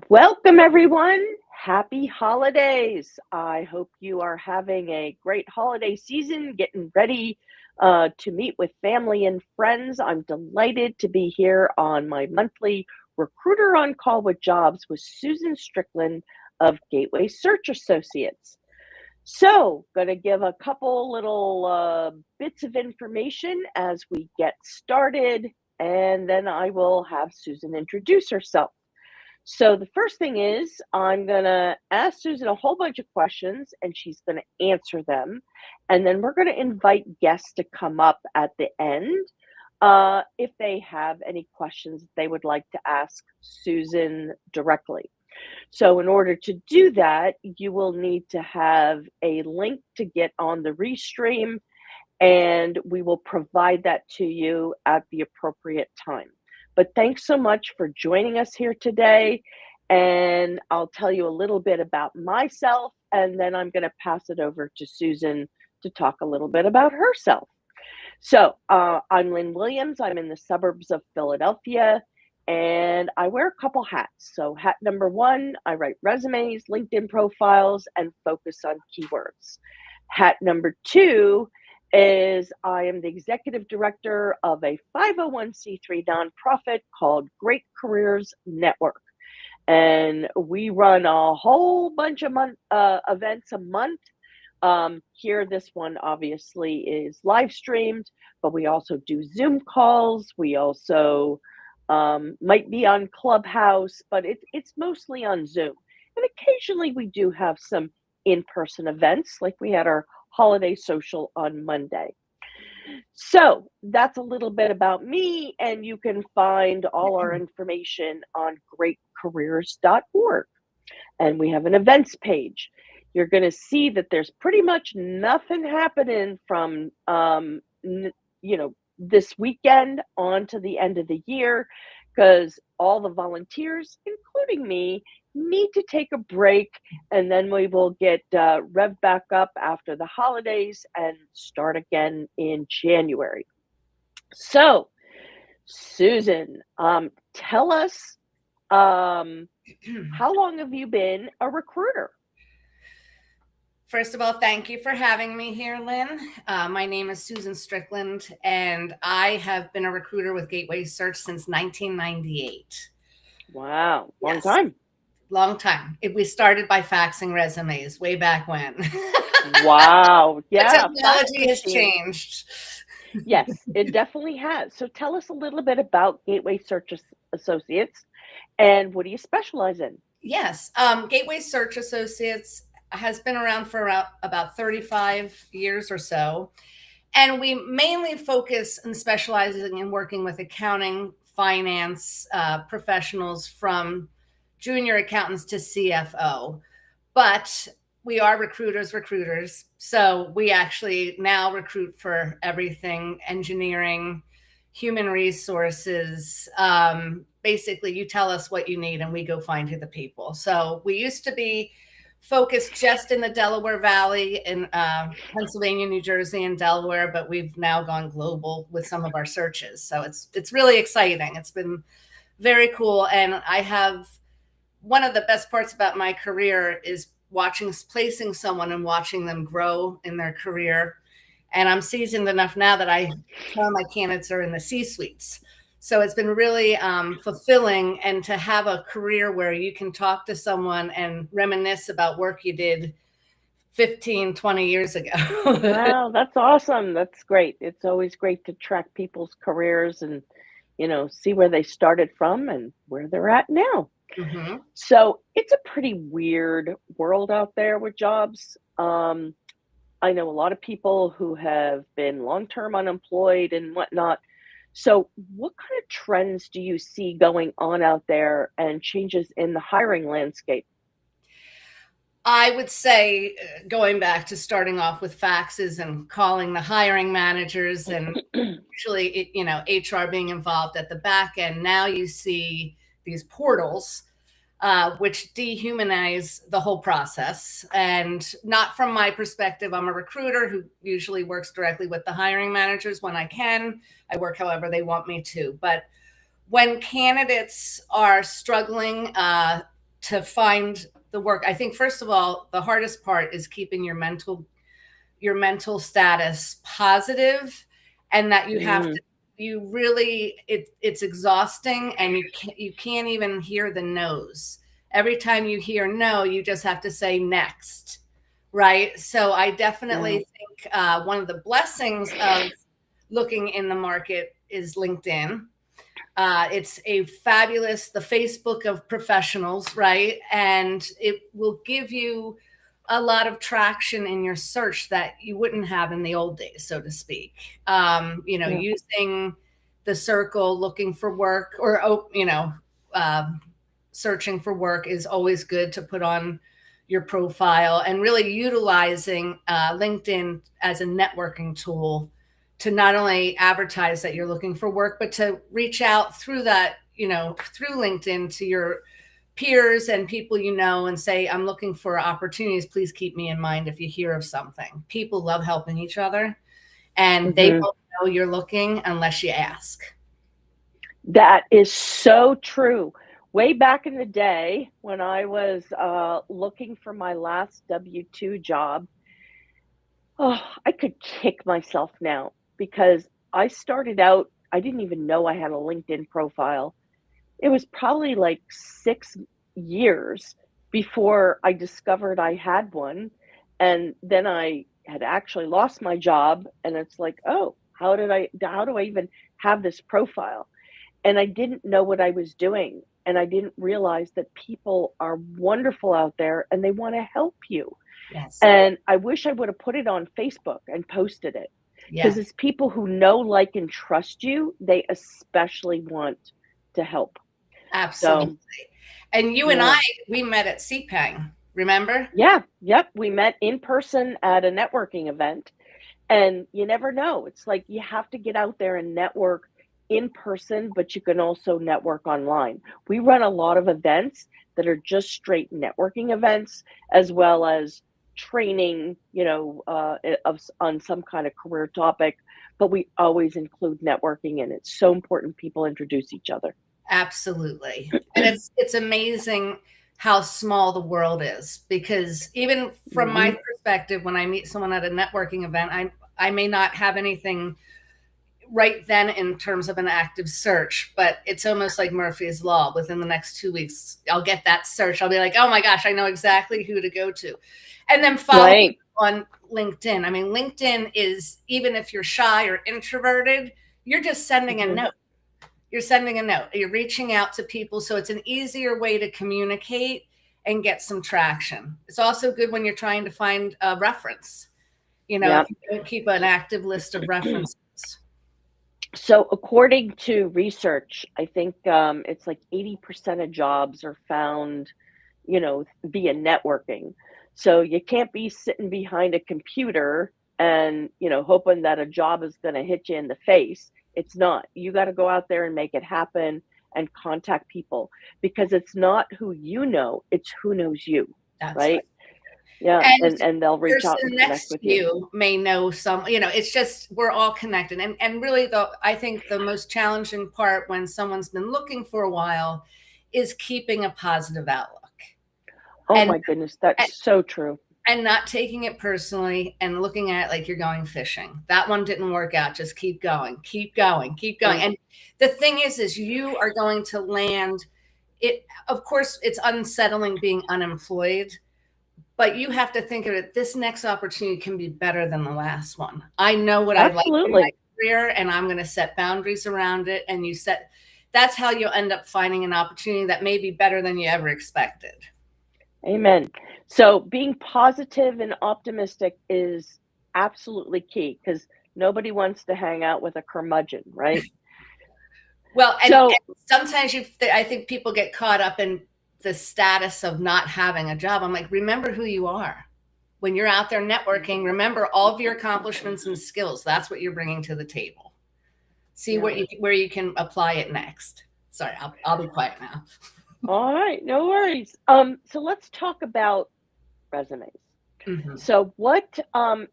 Welcome, everyone. Happy holidays. I hope you are having a great holiday season, getting ready to meet with family and friends. I'm delighted to be here on my monthly Recruiter on Call with Jobs with Susan Strickland of Gateway Search Associates. So, going to give a couple little bits of information as we get started, and then I will have Susan introduce herself. So the first thing is I'm going to ask Susan a whole bunch of questions and she's going to answer them. And then we're going to invite guests to come up at the end if they have any questions they would like to ask Susan directly. So in order to do that, you will need to have a link to get on the Restream, and we will provide that to you at the appropriate time. But thanks so much for joining us here today. And I'll tell you a little bit about myself, and then I'm going to pass it over to Susan to talk a little bit about herself. So I'm Lynne Williams. I'm in the suburbs of Philadelphia, and I wear a couple hats. So hat number one, I write resumes, LinkedIn profiles, and focus on keywords. Hat number two is I am the executive director of a 501c3 nonprofit called Great Careers Network. And we run a whole bunch of events a month. Here, this one obviously is live streamed, but we also do Zoom calls. We also might be on Clubhouse, but it's mostly on Zoom. And occasionally we do have some in-person events, like we had our holiday social on Monday. So that's a little bit about me, and you can find all our information on greatcareers.org. And we have an events page. You're going to see that there's pretty much nothing happening from, this weekend on to the end of the year, because all the volunteers, including me, need to take a break, and then we will get revved back up after the holidays and start again in January. So, Susan, tell us, how long have you been a recruiter? First of all, thank you for having me here, Lynn. My name is Susan Strickland, and I have been a recruiter with Gateway Search since 1998. Wow, long Yes. time. Long time. We started by faxing resumes way back when. Wow, yeah. Technology has changed. Yes, it definitely has. So tell us a little bit about Gateway Search Associates, and what do you specialize in? Yes, Gateway Search Associates has been around for about 35 years or so. And we mainly focus and specializing in working with accounting, finance professionals from junior accountants to CFO. But we are recruiters. So we actually now recruit for everything: engineering, human resources. Basically, you tell us what you need and we go find you the people. So we used to be focused just in the Delaware Valley, in Pennsylvania, New Jersey, and Delaware, but we've now gone global with some of our searches. So it's really exciting. It's been very cool. And I have one of the best parts about my career is placing someone and watching them grow in their career. And I'm seasoned enough now that I tell my candidates are in the C-suites. So it's been really fulfilling, and to have a career where you can talk to someone and reminisce about work you did 15, 20 years ago. Wow, that's awesome. That's great. It's always great to track people's careers and, see where they started from and where they're at now. Mm-hmm. So it's a pretty weird world out there with jobs. I know a lot of people who have been long-term unemployed and whatnot. So what kind of trends do you see going on out there, and changes in the hiring landscape? I would say, going back to starting off with faxes and calling the hiring managers, and actually, HR being involved at the back end. Now you see these portals, which dehumanize the whole process. And not from my perspective. I'm a recruiter who usually works directly with the hiring managers when I can. I work however they want me to. But when candidates are struggling, to find the work. I think, first of all, the hardest part is keeping your mental status positive, and that you have to, you really, it's exhausting, and you can't even hear the no's. Every time you hear no, you just have to say next, right? So I definitely think one of the blessings of looking in the market is LinkedIn. It's a fabulous, the Facebook of professionals, right? And it will give you a lot of traction in your search that you wouldn't have in the old days, so to speak. Using the circle, looking for work, or, searching for work is always good to put on your profile, and really utilizing LinkedIn as a networking tool to not only advertise that you're looking for work, but to reach out through that, through LinkedIn to your peers and people and say, I'm looking for opportunities. Please keep me in mind if you hear of something. People love helping each other, and they won't know you're looking unless you ask. That is so true. Way back in the day when I was looking for my last W-2 job, I could kick myself now, because I started out, I didn't even know I had a LinkedIn profile. It was probably like 6 years before I discovered I had one. And then I had actually lost my job, and it's like, oh, how do I even have this profile? And I didn't know what I was doing. And I didn't realize that people are wonderful out there and they want to help you. Yes. And I wish I would have put it on Facebook and posted it, because it's people who know, like, and trust you. They especially want to help. Absolutely. And you and I, we met at CPANG, remember? Yeah. Yep. We met in person at a networking event, and you never know. It's like, you have to get out there and network in person, but you can also network online. We run a lot of events that are just straight networking events, as well as training, on some kind of career topic, but we always include networking, and it's so important people introduce each other. Absolutely. And it's amazing how small the world is, because even from my perspective, when I meet someone at a networking event, I may not have anything right then in terms of an active search, but it's almost like Murphy's Law. Within the next 2 weeks, I'll get that search. I'll be like, oh my gosh, I know exactly who to go to. And then follow on LinkedIn. I mean, LinkedIn is, even if you're shy or introverted, you're just sending a note. You're sending a note. You're reaching out to people. So it's an easier way to communicate and get some traction. It's also good when you're trying to find a reference. If you don't keep an active list of references. So according to research, I think it's like 80% of jobs are found, via networking. So you can't be sitting behind a computer and, hoping that a job is going to hit you in the face. It's not. You got to go out there and make it happen and contact people, because it's not who you know, it's who knows you. That's right? Yeah, and they'll reach out and connect with you. You may know some, it's just, we're all connected. And really, though, I think the most challenging part when someone's been looking for a while is keeping a positive outlook. Oh my goodness, that's so true. And not taking it personally and looking at it like you're going fishing. That one didn't work out. Just keep going, keep going, keep going. And the thing is you are going to land it. Of course, it's unsettling being unemployed, but you have to think of it. This next opportunity can be better than the last one. I know what I like in my career, and I'm going to set boundaries around it. And that's how you'll end up finding an opportunity that may be better than you ever expected. Amen. So being positive and optimistic is absolutely key, because nobody wants to hang out with a curmudgeon, right? Well, and sometimes I think people get caught up in the status of not having a job. I'm like, remember who you are. When you're out there networking, remember all of your accomplishments and skills. That's what you're bringing to the table. See where you can apply it next. Sorry, I'll be quiet now. All right, no worries. So let's talk about resumes. So what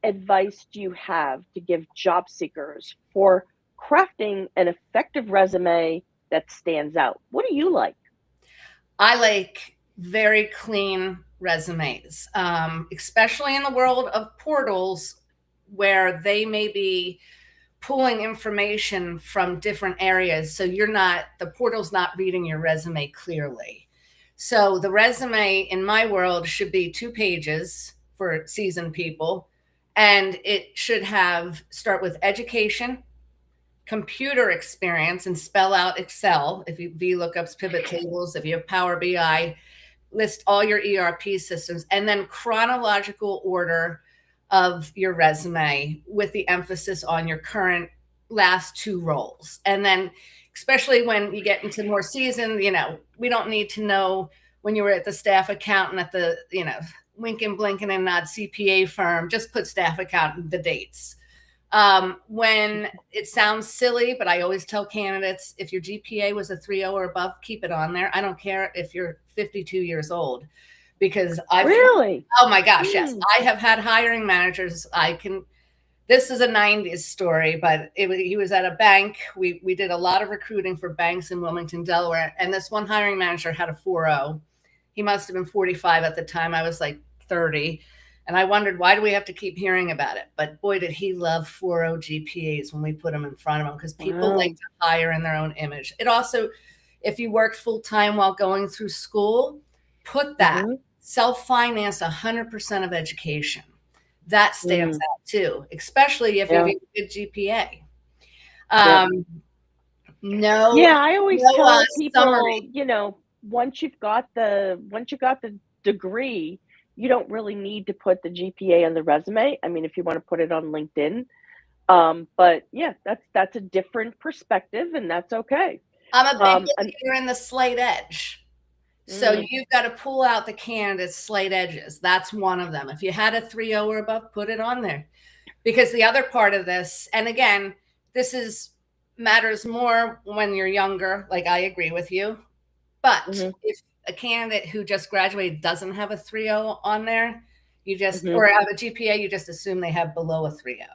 advice do you have to give job seekers for crafting an effective resume that stands out? What do you like? I like very clean resumes, especially in the world of portals where they may be pulling information from different areas. So the portal's not reading your resume clearly. So the resume in my world should be 2 pages for seasoned people. And it should start with education, computer experience, and spell out Excel. If you VLOOKUPs, pivot tables, if you have Power BI, list all your ERP systems, and then chronological order of your resume with the emphasis on your current last 2 roles. And then, especially when you get into more seasoned, we don't need to know when you were at the staff accountant at the, Winkin, Blinkin, and Nod CPA firm. Just put staff accountant, the dates. When it sounds silly, but I always tell candidates, if your GPA was a 3.0 or above, keep it on there. I don't care if you're 52 years old, because Really? Oh my gosh, yes. I have had hiring managers. This is a 90s story, but he was at a bank. We did a lot of recruiting for banks in Wilmington, Delaware. And this one hiring manager had a 4.0. He must have been 45 at the time. I was like 30. And I wondered, why do we have to keep hearing about it? But boy, did he love 4.0 GPAs when we put them in front of him, because people like to hire in their own image. It also, if you worked full time while going through school, put that self-finance 100% of education. That stands out too, especially if you have a good GPA. I always tell people, summary. once you got the degree, you don't really need to put the GPA on the resume. I mean, if you want to put it on LinkedIn, but yeah, that's a different perspective, and that's okay. I'm a big believer in the slight edge. So you've got to pull out the candidate's slight edges. That's one of them. If you had a 3.0 or above, put it on there. Because the other part of this, and again, matters more when you're younger, like I agree with you. But if a candidate who just graduated doesn't have a 3.0 on there, or have a GPA, you just assume they have below a 3.0.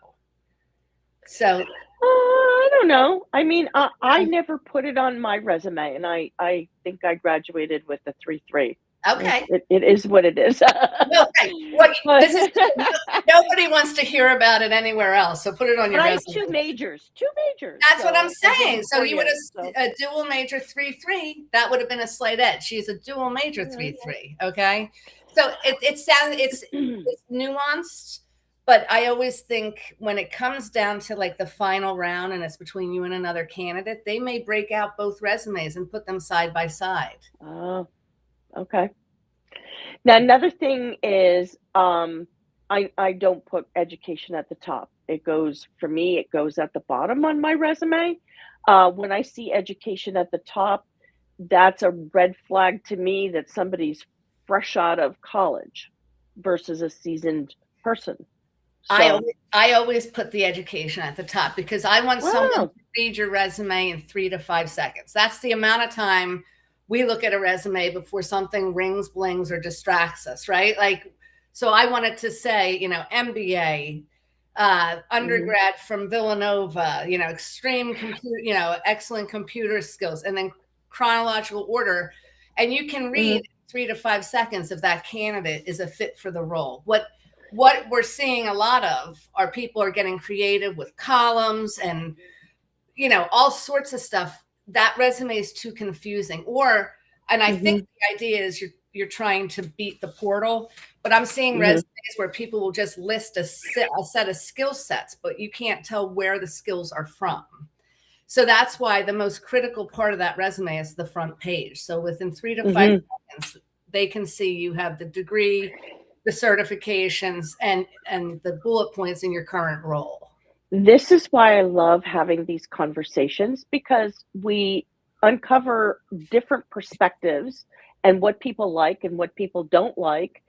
So I don't know. I mean, I never put it on my resume, and I think I graduated with a 3.3. Okay. It is what it is. No, nobody wants to hear about it anywhere else, so put it on your resume. I have two majors. That's what I'm saying. So you would have a dual major 3.3. That would have been a slight edge. She's a dual major 3.3. Okay. So it's nuanced. But I always think when it comes down to like the final round and it's between you and another candidate, they may break out both resumes and put them side by side. Oh, okay. Now, another thing is I don't put education at the top. It goes at the bottom on my resume. When I see education at the top, that's a red flag to me that somebody's fresh out of college versus a seasoned person. So, I always put the education at the top, because I want someone to read your resume in 3 to 5 seconds. That's the amount of time we look at a resume before something rings, blings, or distracts us, right? Like, so I wanted to say, MBA, undergrad from Villanova, extreme computer, excellent computer skills, and then chronological order. And you can read 3 to 5 seconds if that candidate is a fit for the role. What we're seeing a lot of are people are getting creative with columns and, all sorts of stuff. That resume is too confusing. And I think the idea is you're trying to beat the portal, but I'm seeing resumes where people will just list a set of skill sets, but you can't tell where the skills are from. So that's why the most critical part of that resume is the front page. So within 3 to 5 seconds, they can see you have the degree, the certifications, and the bullet points in your current role. This is why I love having these conversations, because we uncover different perspectives and what people like and what people don't like.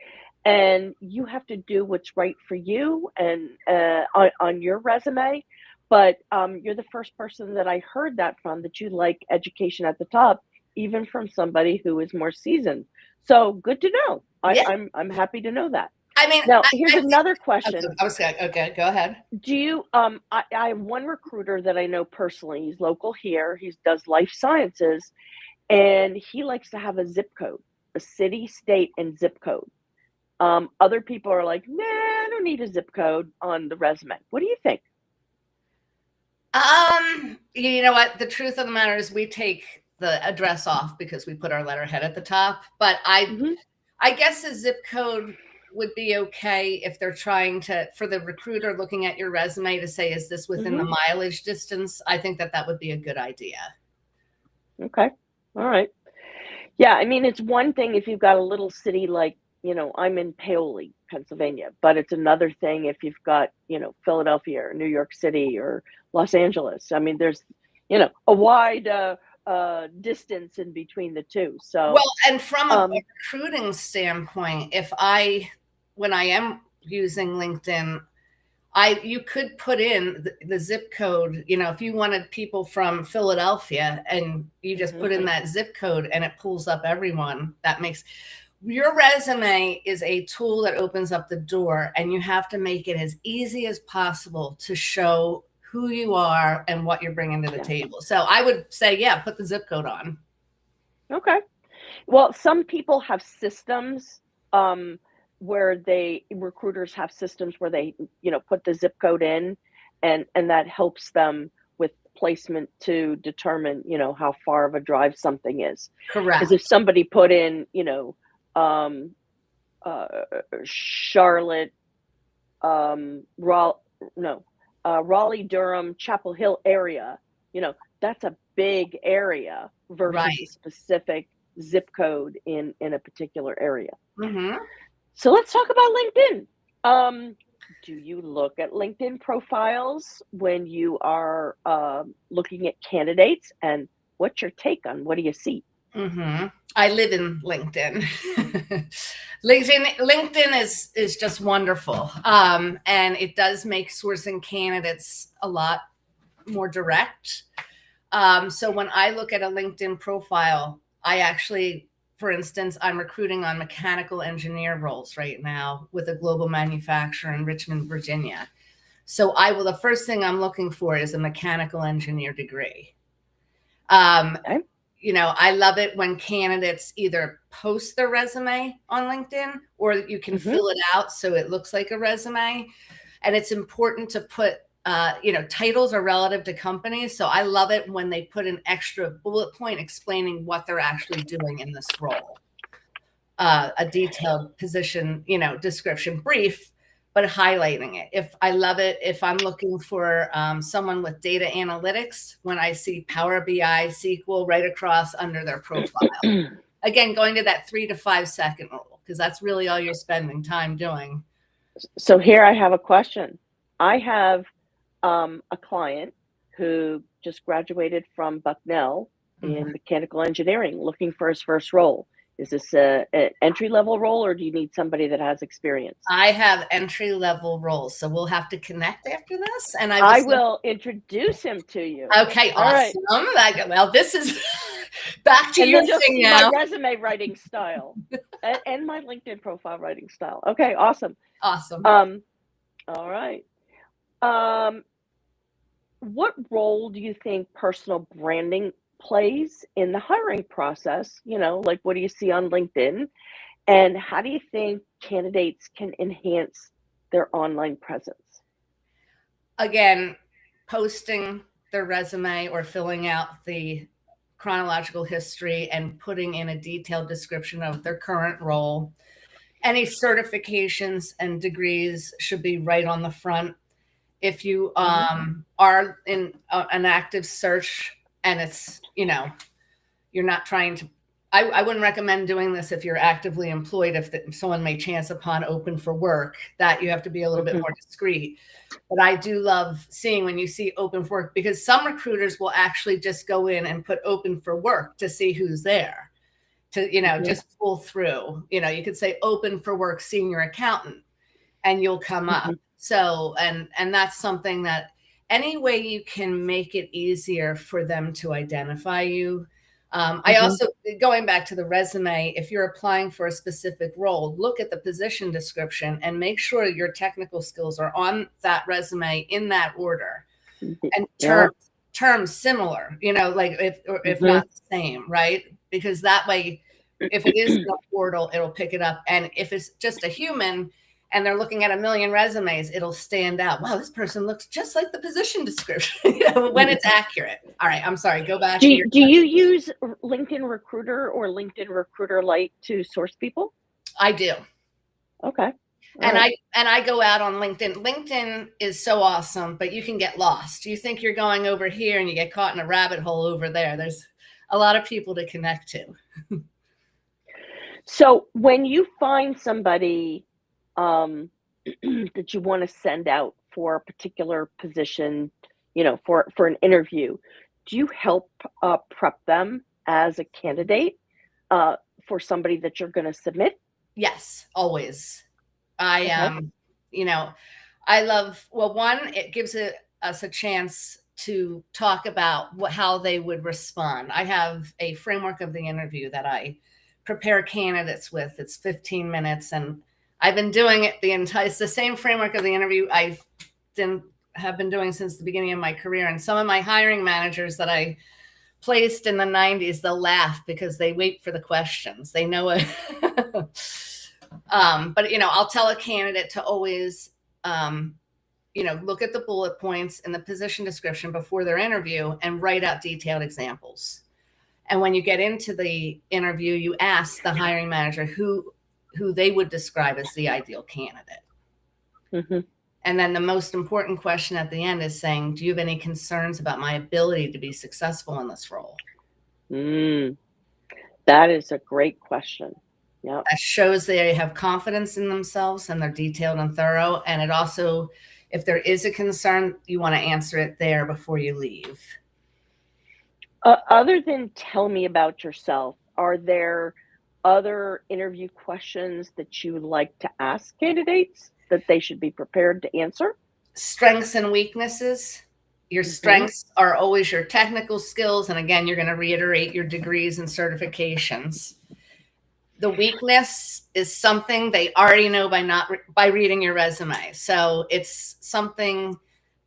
And you have to do what's right for you and on your resume. But you're the first person that I heard that from, that you like education at the top, even from somebody who is more seasoned. So good to know. I'm happy to know that. I mean, now here's another question. Okay, go ahead. Do you? I have one recruiter that I know personally. He's local here. He does life sciences, and he likes to have a zip code a city, state, and zip code. Other people are like, nah, I don't need a zip code on the resume. What do you think? You know what? The truth of the matter is we take the address off because we put our letterhead at the top. But I guess a zip code would be okay if they're trying to, for the recruiter looking at your resume to say, is this within the mileage distance? I think that would be a good idea. Okay. All right. Yeah. I mean, it's one thing if you've got a little city like, I'm in Paoli, Pennsylvania, but it's another thing if you've got, Philadelphia or New York City or Los Angeles. I mean, there's, a wide distance in between the two. So, well, and from a recruiting standpoint, when I am using LinkedIn, you could put in the zip code, if you wanted people from Philadelphia and you just put in that zip code and it pulls up everyone. That makes your resume is a tool that opens up the door, and you have to make it as easy as possible to show who you are and what you're bringing to the table. So I would say, put the zip code on. Okay. Well, some people have systems where recruiters have systems where they, put the zip code in, and that helps them with placement to determine, how far of a drive something is. Correct. Because if somebody put in, Charlotte, Raleigh, Durham, Chapel Hill area, that's a big area versus a specific zip code in a particular area. So let's talk about LinkedIn. Do you look at LinkedIn profiles when you are looking at candidates, and what's your take on what do you see? I live in LinkedIn. LinkedIn is just wonderful. And it does make sourcing candidates a lot more direct. So when I look at a LinkedIn profile, I actually, for instance, I'm recruiting on mechanical engineer roles right now with a global manufacturer in Richmond, Virginia. So the first thing I'm looking for is a mechanical engineer degree. Okay. I love it when candidates either post their resume on LinkedIn, or you can fill it out so it looks like a resume. And it's important to put, titles are relative to companies. So I love it when they put an extra bullet point explaining what they're actually doing in this role. A detailed position, description, brief, but highlighting it. I love it if I'm looking for someone with data analytics, when I see Power BI, SQL right across under their profile. Again, going to that 3 to 5 second rule, because that's really all you're spending time doing. So here I have a question. I have a client who just graduated from Bucknell in mechanical engineering, looking for his first role. Is this an entry-level role, or do you need somebody that has experience? I have entry-level roles, so we'll have to connect after this, and I will introduce him to you. Okay, all awesome. Right. Well, this is back to and your then thing now. My resume writing style and my LinkedIn profile writing style. Okay, awesome. Awesome. All right. What role do you think personal branding plays in the hiring process? Like, what do you see on LinkedIn, and how do you think candidates can enhance their online presence? Again, posting their resume or filling out the chronological history and putting in a detailed description of their current role. Any certifications and degrees should be right on the front. If you are in an active search and it's, you're not trying to, I wouldn't recommend doing this if you're actively employed. If someone may chance upon open for work, that you have to be a little bit more discreet. But I do love seeing when you see open for work, because some recruiters will actually just go in and put open for work to see who's there, to, just pull through. You could say open for work senior accountant and you'll come up. So, and that's something that any way you can make it easier for them to identify you. I also, going back to the resume, if you're applying for a specific role, look at the position description and make sure your technical skills are on that resume in that order, and terms similar, like if not the same, right? Because that way If it is in the portal, it'll pick it up. And if it's just a human and they're looking at a million resumes, it'll stand out. Wow, this person looks just like the position description, when it's accurate. All right, I'm sorry. Go back to your Do you use LinkedIn Recruiter or LinkedIn Recruiter Lite to source people? I do. Okay. And I go out on LinkedIn. LinkedIn is so awesome, but you can get lost. You think you're going over here and you get caught in a rabbit hole over there. There's a lot of people to connect to. So when you find somebody that you want to send out for a particular position, for an interview, do you help prep them as a candidate for somebody that you're going to submit? Yes, always. I love, well, one, it gives us a chance to talk about how they would respond. I have a framework of the interview that I prepare candidates with. It's 15 minutes, and I've been doing it it's the same framework of the interview have been doing since the beginning of my career. And some of my hiring managers that I placed in the 90s, they'll laugh because they wait for the questions. They know it. But I'll tell a candidate to always, look at the bullet points and the position description before their interview and write out detailed examples. And when you get into the interview, you ask the hiring manager who they would describe as the ideal candidate. Mm-hmm. And then the most important question at the end is saying, do you have any concerns about my ability to be successful in this role? That is a great question. Yeah. That shows they have confidence in themselves and they're detailed and thorough. And it also, if there is a concern, you want to answer it there before you leave. Other than tell me about yourself, are there other interview questions that you would like to ask candidates that they should be prepared to answer? Strengths and weaknesses. Your strengths are always your technical skills. And again, you're going to reiterate your degrees and certifications. The weakness is something they already know by reading your resume. So it's something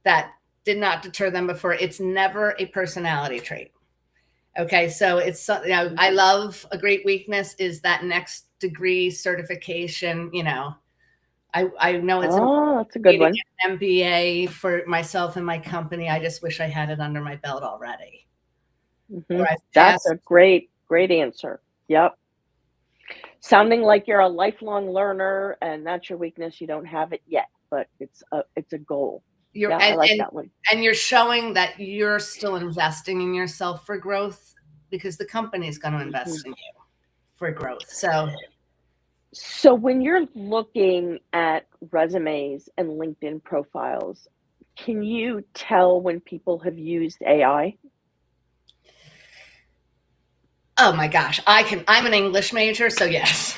that did not deter them before. It's never a personality trait. Okay, so I love a great weakness is that next degree certification. I know it's that's a good one. An MBA for myself and my company. I just wish I had it under my belt already. That's a great answer. Yep. Sounding like you're a lifelong learner and that's your weakness. You don't have it yet, but it's a goal. I like that one. And you're showing that you're still investing in yourself for growth because the company is going to invest in you for growth. So when you're looking at resumes and LinkedIn profiles, can you tell when people have used AI? Oh my gosh, I can. I'm an English major, so yes.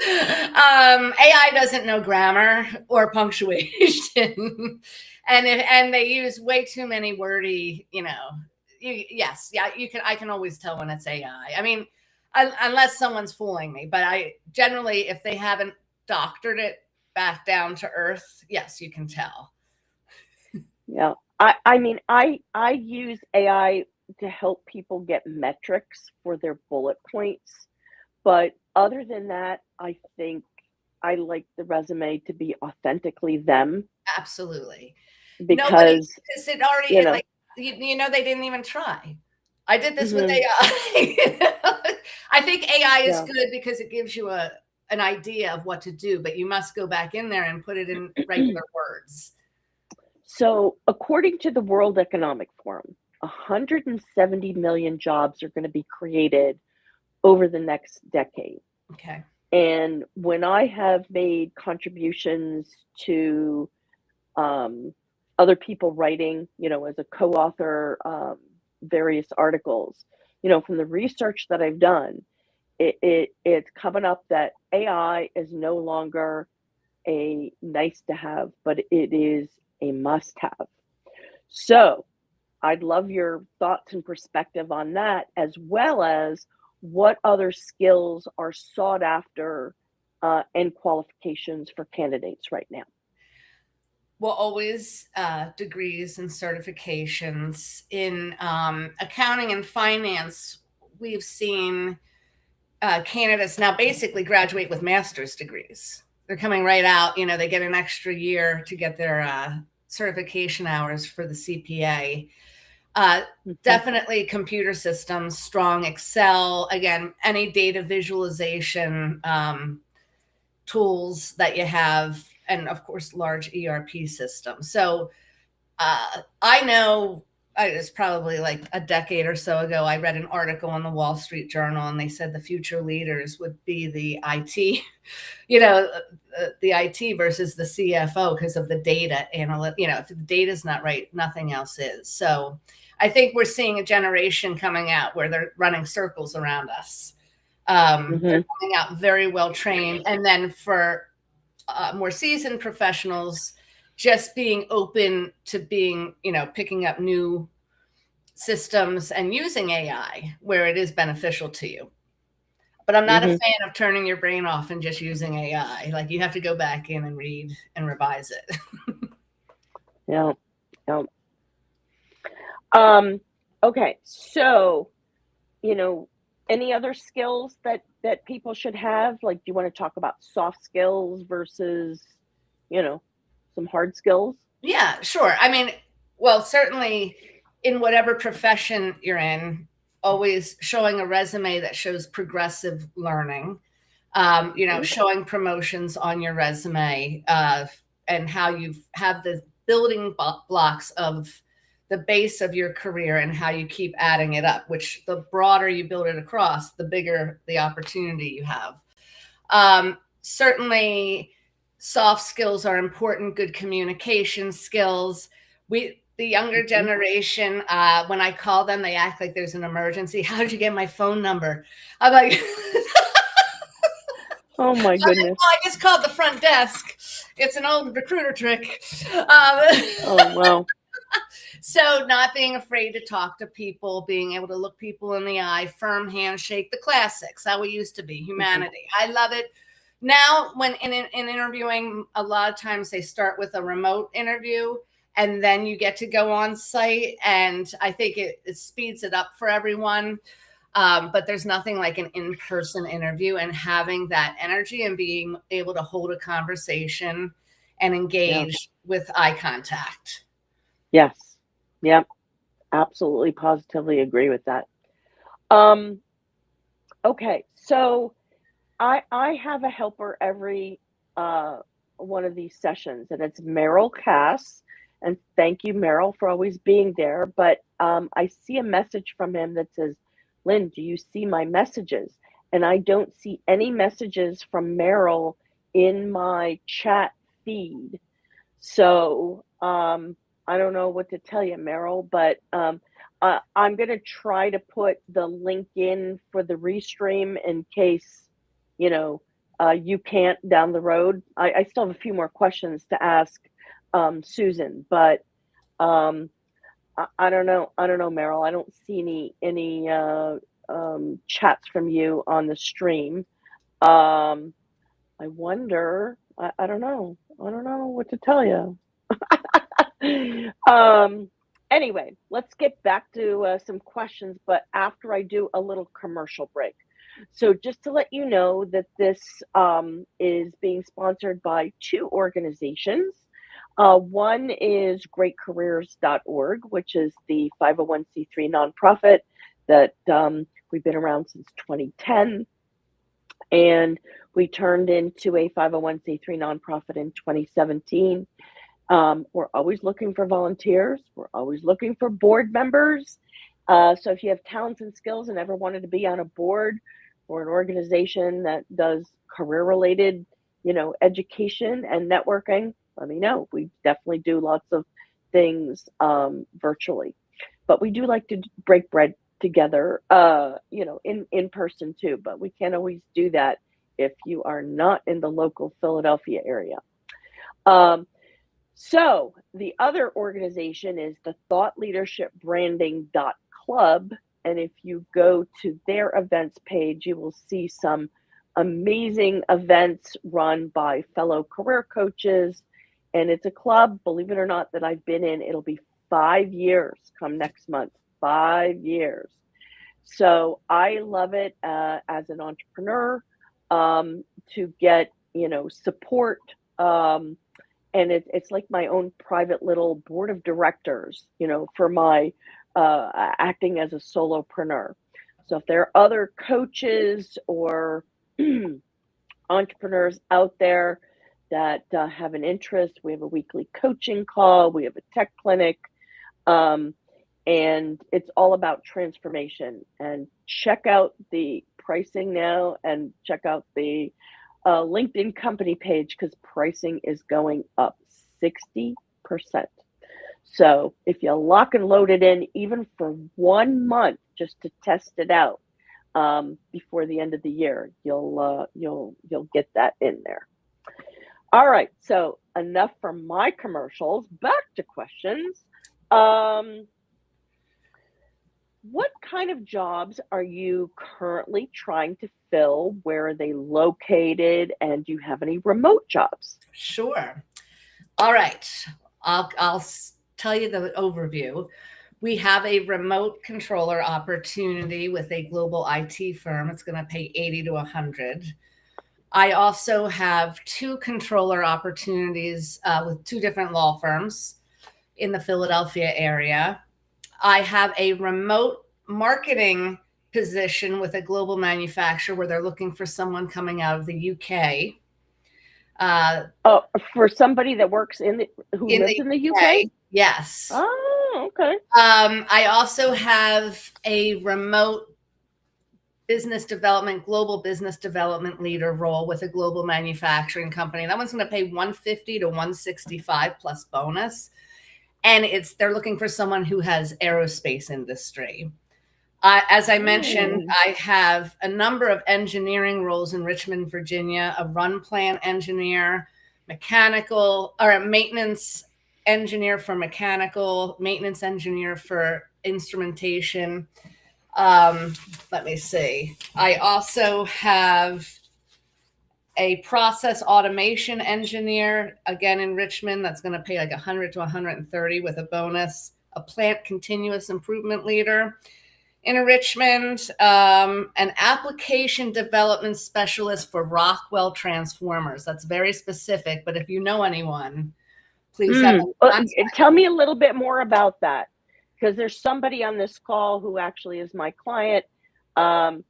AI doesn't know grammar or punctuation, and they use way too many wordy. I can always tell when it's AI. I mean, unless someone's fooling me, but I generally, if they haven't doctored it back down to earth, yes, you can tell. Yeah, I mean, I use AI to help people get metrics for their bullet points. But other than that, I think I like the resume to be authentically them. Absolutely. Because it already, they didn't even try. I did this with AI. I think AI is good because it gives you an idea of what to do, but you must go back in there and put it in regular words. So according to the World Economic Forum, 170 million jobs are going to be created over the next decade. Okay. And when I have made contributions to other people writing, as a co-author, various articles, from the research that I've done, it's coming up that AI is no longer a nice to have, but it is a must have. So I'd love your thoughts and perspective on that, as well as what other skills are sought after and qualifications for candidates right now. Well, always degrees and certifications in accounting and finance. we've seen candidates now basically graduate with master's degrees. They're coming right out. They get an extra year to get their certification hours for the CPA. Definitely computer systems, strong Excel, again, any data visualization tools that you have, and of course, large ERP systems. So I know it's probably like a decade or so ago, I read an article in the Wall Street Journal, and they said the future leaders would be the IT, the IT versus the CFO because of the data analyst. If the data is not right, nothing else is. So I think we're seeing a generation coming out where they're running circles around us. They're coming out very well trained. And then for more seasoned professionals, just being open to picking up new systems and using AI where it is beneficial to you. But I'm not a fan of turning your brain off and just using AI. Like, you have to go back in and read and revise it. Yeah. Okay. So, any other skills that people should have? Like, do you want to talk about soft skills versus, some hard skills? Yeah, sure. I mean, well, certainly in whatever profession you're in, always showing a resume that shows progressive learning, showing promotions on your resume, and how you have the building blocks of the base of your career and how you keep adding it up, which the broader you build it across, the bigger the opportunity you have. Certainly soft skills are important, good communication skills. The younger generation, when I call them, they act like there's an emergency. How did you get my phone number? I'm like, oh my goodness. I just called the front desk. It's an old recruiter trick. Oh, wow. So not being afraid to talk to people, being able to look people in the eye, firm handshake, the classics, how we used to be, humanity. I love it. Now, when in interviewing, a lot of times they start with a remote interview and then you get to go on site. And I think it speeds it up for everyone. But there's nothing like an in-person interview, and having that energy and being able to hold a conversation and engage with eye contact. Yes. Yep. Absolutely, positively agree with that. Okay. So I have a helper every one of these sessions, and it's Merrill Cass. And thank you, Merrill, for always being there. But I see a message from him that says, Lynne, do you see my messages? And I don't see any messages from Merrill in my chat feed. So I don't know what to tell you, Merrill, but I'm going to try to put the link in for the restream in case, you can't down the road. I still have a few more questions to ask Susan, but I don't know. Merrill. I don't see any chats from you on the stream. I wonder. I don't know. I don't know what to tell you. Anyway, let's get back to some questions, but after I do a little commercial break. So just to let you know that this is being sponsored by two organizations. One is greatcareers.org, which is the 501c3 nonprofit that we've been around since 2010. And we turned into a 501c3 nonprofit in 2017. We're always looking for volunteers. We're always looking for board members. So if you have talents and skills and ever wanted to be on a board or an organization that does career-related, education and networking, let me know. We definitely do lots of things virtually, but we do like to break bread together, in person too. But we can't always do that if you are not in the local Philadelphia area. So the other organization is the Thought Leadership Branding.club. And if you go to their events page, you will see some amazing events run by fellow career coaches. And it's a club, believe it or not, that I've been in. It'll be 5 years come next month, 5 years. So I love it as an entrepreneur to get, support. And it's like my own private little board of directors, for my acting as a solopreneur. So if there are other coaches or entrepreneurs out there that have an interest, we have a weekly coaching call, we have a tech clinic, um, and it's all about transformation. And check out the pricing now and check out the LinkedIn company page because pricing is going up 60%. So if you lock and load it in, even for 1 month, just to test it out before the end of the year, you'll get that in there. All right, so enough for my commercials. Back to questions. What kind of jobs are you currently trying to fill? Where are they located? And do you have any remote jobs? Sure. All right. I'll tell you the overview. We have a remote controller opportunity with a global IT firm. It's going to pay 80 to 100. I also have 2 controller opportunities with 2 different law firms in the Philadelphia area. I have a remote marketing position with a global manufacturer where they're looking for someone coming out of the UK. For somebody that works who lives in the UK? Yes. Oh, okay. I also have a remote global business development leader role with a global manufacturing company. That one's going to pay 150 to 165 plus bonus. And they're looking for someone who has aerospace industry. As I mentioned, I have a number of engineering roles in Richmond, Virginia, a run plant engineer, maintenance engineer for mechanical, maintenance engineer for instrumentation. Let me see. I also have a process automation engineer, again in Richmond, that's going to pay like 100 to 130 with a bonus, a plant continuous improvement leader in Richmond, an application development specialist for Rockwell transformers. That's very specific, but if you know anyone, please tell me a little bit more about that, because there's somebody on this call who actually is my client, and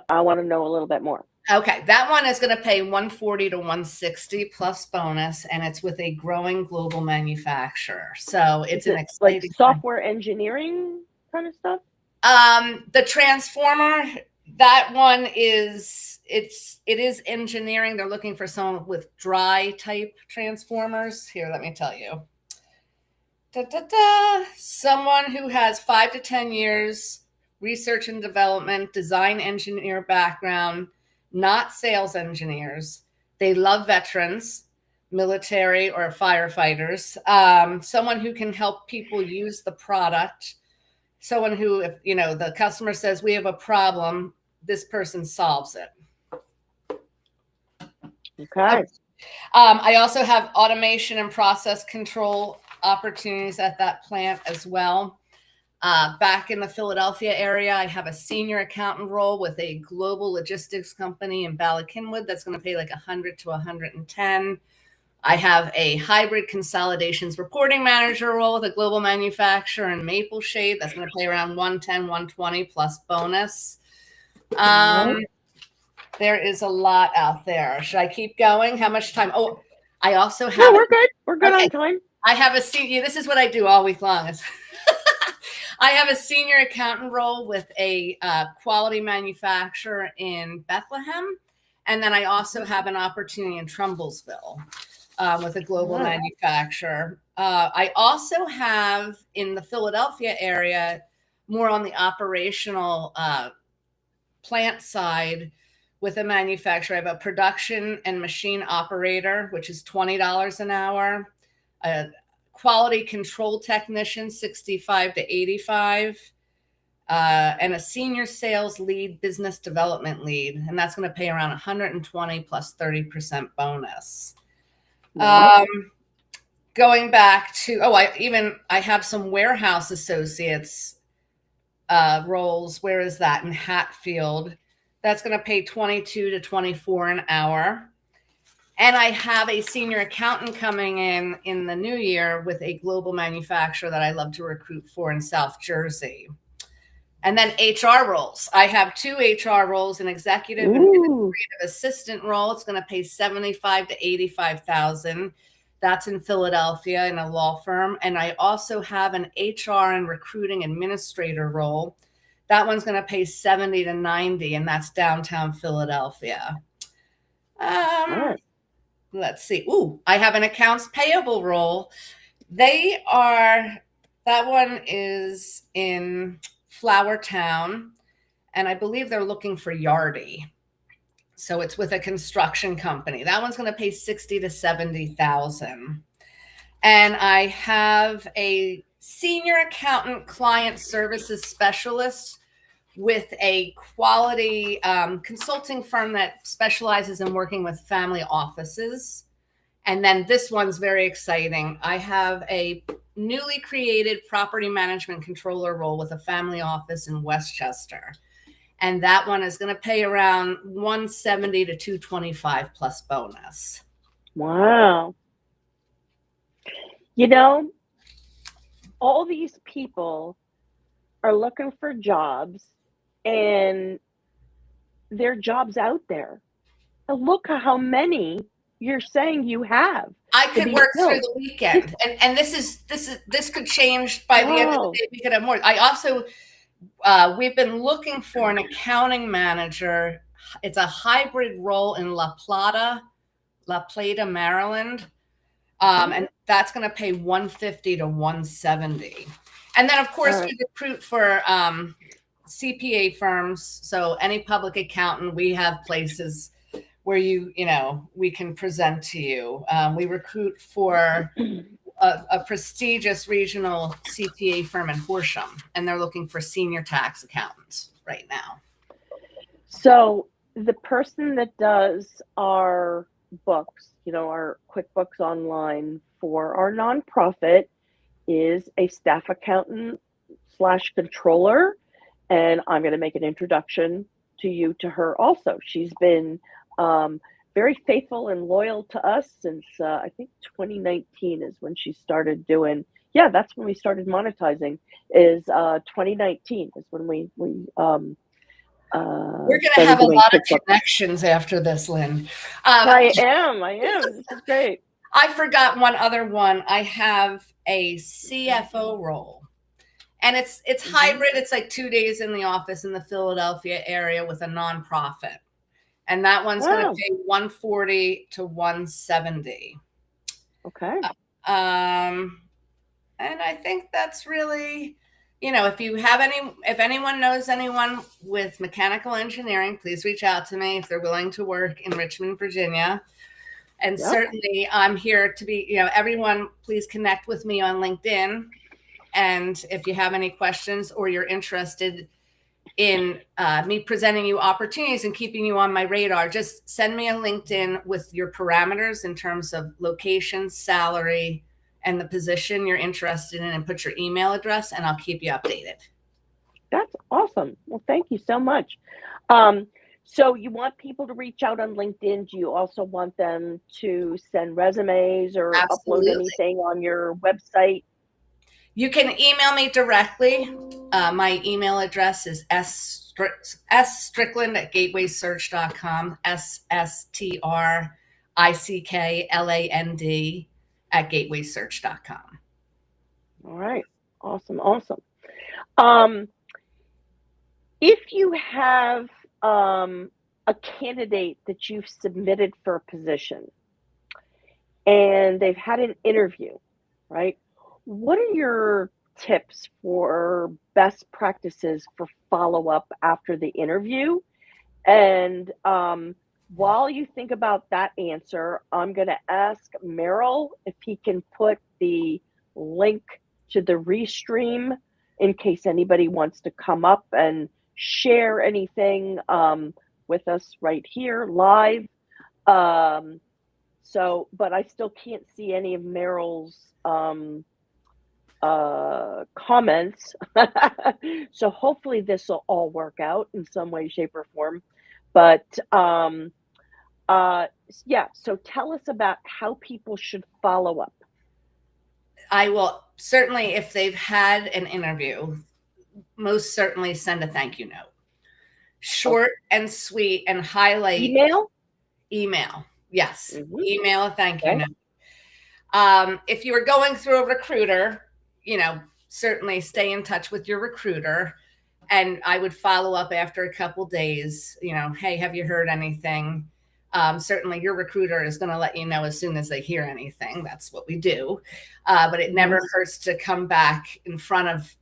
I want to know a little bit more. Okay, that one is going to pay 140 to 160 plus bonus, and it's with a growing global manufacturer. So it's an exciting, like software engineering kind of stuff. The transformer, that one it is engineering. They're looking for someone with dry type transformers. Here, let me tell you. Someone who has 5 to 10 years research and development, design engineer background, not sales engineers. They love veterans, military or firefighters. Someone who can help people use the product. Someone who, if the customer says we have a problem, this person solves it. Okay. I also have automation and process control opportunities at that plant as well. Back in the Philadelphia area, I have a senior accountant role with a global logistics company in Ballackinwood that's going to pay like 100 to 110. I have a hybrid consolidations reporting manager role with a global manufacturer in Mapleshade that's going to pay around 110, 120 plus bonus. There is a lot out there. Should I keep going? How much time? Oh, I also have. No, we're good. We're good on time. I have a senior. This is what I do all week long. I have a senior accountant role with a quality manufacturer in Bethlehem. And then I also have an opportunity in Trumbullsville with a global manufacturer. I also have in the Philadelphia area, more on the operational plant side with a manufacturer. I have a production and machine operator, which is $20 an hour. A quality control technician, 65 to 85, and a senior sales lead, business development lead, and that's going to pay around 120 plus 30% bonus. Going back to I have some warehouse associates roles. Where is that? In Hatfield. That's going to pay 22 to 24 an hour. And I have a senior accountant coming in the new year with a global manufacturer that I love to recruit for in South Jersey. And then HR roles. I have 2 HR roles, an executive and administrative assistant role. It's going to pay 75 to 85,000. That's in Philadelphia in a law firm. And I also have an HR and recruiting administrator role. That one's going to pay 70 to 90, and that's downtown Philadelphia. Let's see. Ooh, I have an accounts payable role. That one is in Flowertown, and I believe they're looking for Yardy. So it's with a construction company. That one's going to pay 60 to 70,000. And I have a senior accountant client services specialist with a quality consulting firm that specializes in working with family offices. And then this one's very exciting. I have a newly created property management controller role with a family office in Westchester. And that one is going to pay around 170 to 225 plus bonus. Wow. All these people are looking for jobs, and there are jobs out there. And look at how many you're saying you have. I could work through the weekend, and this could change by the end of the day. We could have more. I also we've been looking for an accounting manager. It's a hybrid role in La Plata, Maryland, and that's going to pay 150 to 170. And then, of course, we recruit for CPA firms. So any public accountant, we have places where we can present to you. We recruit for a prestigious regional CPA firm in Horsham, and they're looking for senior tax accountants right now. So the person that does our books, our QuickBooks Online for our nonprofit, is a staff accountant / controller, and I'm going to make an introduction to her also. She's been very faithful and loyal to us since I think 2019 is when she started doing. Yeah, that's when we started monetizing. Is 2019 is when we we're going to have a lot of connections after this, Lynn. I am. This is great. I forgot one other one. I have a CFO role, and it's hybrid. It's like 2 days in the office in the Philadelphia area with a nonprofit. And that one's going to pay 140 to 170. Okay. And I think that's really, if anyone knows anyone with mechanical engineering, please reach out to me if they're willing to work in Richmond, Virginia. And certainly I'm here to be, everyone, please connect with me on LinkedIn. And if you have any questions or you're interested in me presenting you opportunities and keeping you on my radar, just send me a LinkedIn with your parameters in terms of location, salary, and the position you're interested in, and put your email address, and I'll keep you updated. That's awesome. Well, thank you so much. So you want people to reach out on LinkedIn. Do you also want them to send resumes or upload anything on your website? You can email me directly. My email address is sstrickland@gatewaysearch.com, SSTRICKLAND @gatewaysearch.com. All right. Awesome. If you have a candidate that you've submitted for a position and they've had an interview, right? What are your tips for best practices for follow-up after the interview? And while you think about that answer, I'm going to ask Merrill if he can put the link to the Restream in case anybody wants to come up and share anything with us right here live. But I still can't see any of Merrill's comments. So hopefully this will all work out in some way, shape, or form. But yeah, so tell us about how people should follow up. I will certainly, if they've had an interview, most certainly send a thank you note. Short and sweet, and highlight. Email? Yes. Mhm. Email a thank you Okay. note. If you were going through a recruiter, certainly stay in touch with your recruiter. And I would follow up after a couple days, hey, have you heard anything? Certainly your recruiter is going to let you know as soon as they hear anything. That's what we do. But it never hurts to come back in front of,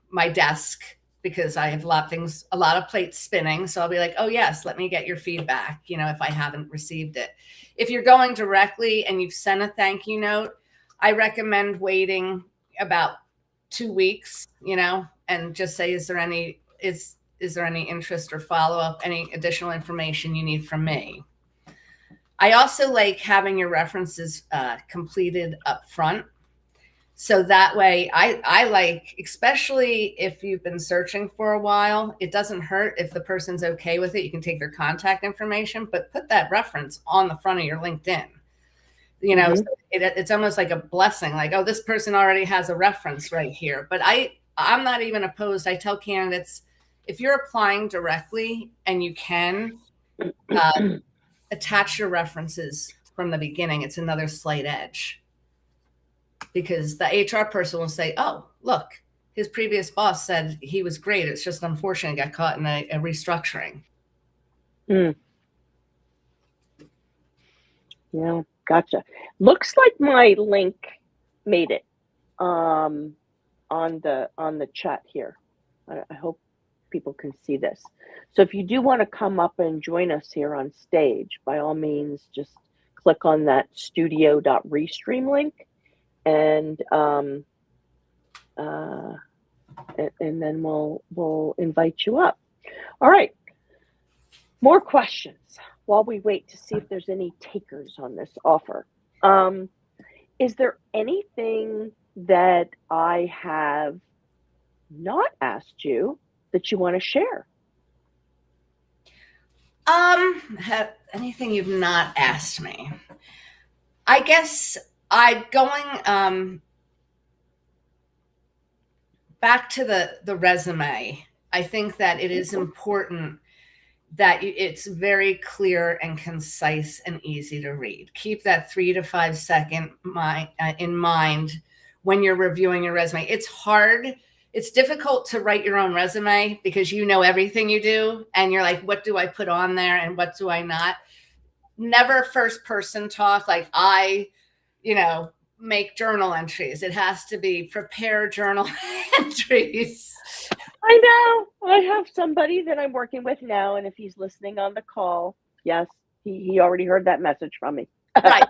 my desk, because I have a lot of plates spinning. So I'll be like, oh yes, let me get your feedback, if I haven't received it. If you're going directly and you've sent a thank you note, I recommend waiting about 2 weeks, and just say, is there any interest or follow-up, any additional information you need from me? I also like having your references completed up front. So that way, I like, especially if you've been searching for a while, it doesn't hurt if the person's okay with it. You can take their contact information, but put that reference on the front of your LinkedIn. So it's almost like a blessing, like, oh, this person already has a reference right here. But I'm not even opposed. I tell candidates, if you're applying directly and you can attach your references from the beginning, it's another slight edge. Because the HR person will say, oh, look, his previous boss said he was great. It's just unfortunate he got caught in a restructuring. Yeah, gotcha. Looks like my link made it on the chat here. I hope people can see this. So if you do want to come up and join us here on stage, by all means, just click on that studio.restream link, and then we'll invite you up. All right. More questions while we wait to see if there's any takers on this offer. Is there anything that I have not asked you that you want to share? Anything you've not asked me? I guess going back to the resume, I think that it is important that it's very clear and concise and easy to read. Keep that 3 to 5 second in mind when you're reviewing your resume. It's hard. It's difficult to write your own resume because you know everything you do, and you're like, what do I put on there and what do I not? Never first person talk like I, make journal entries. It has to be prepare journal entries. I know. I have somebody that I'm working with now, and if he's listening on the call, yes, he already heard that message from me. Right.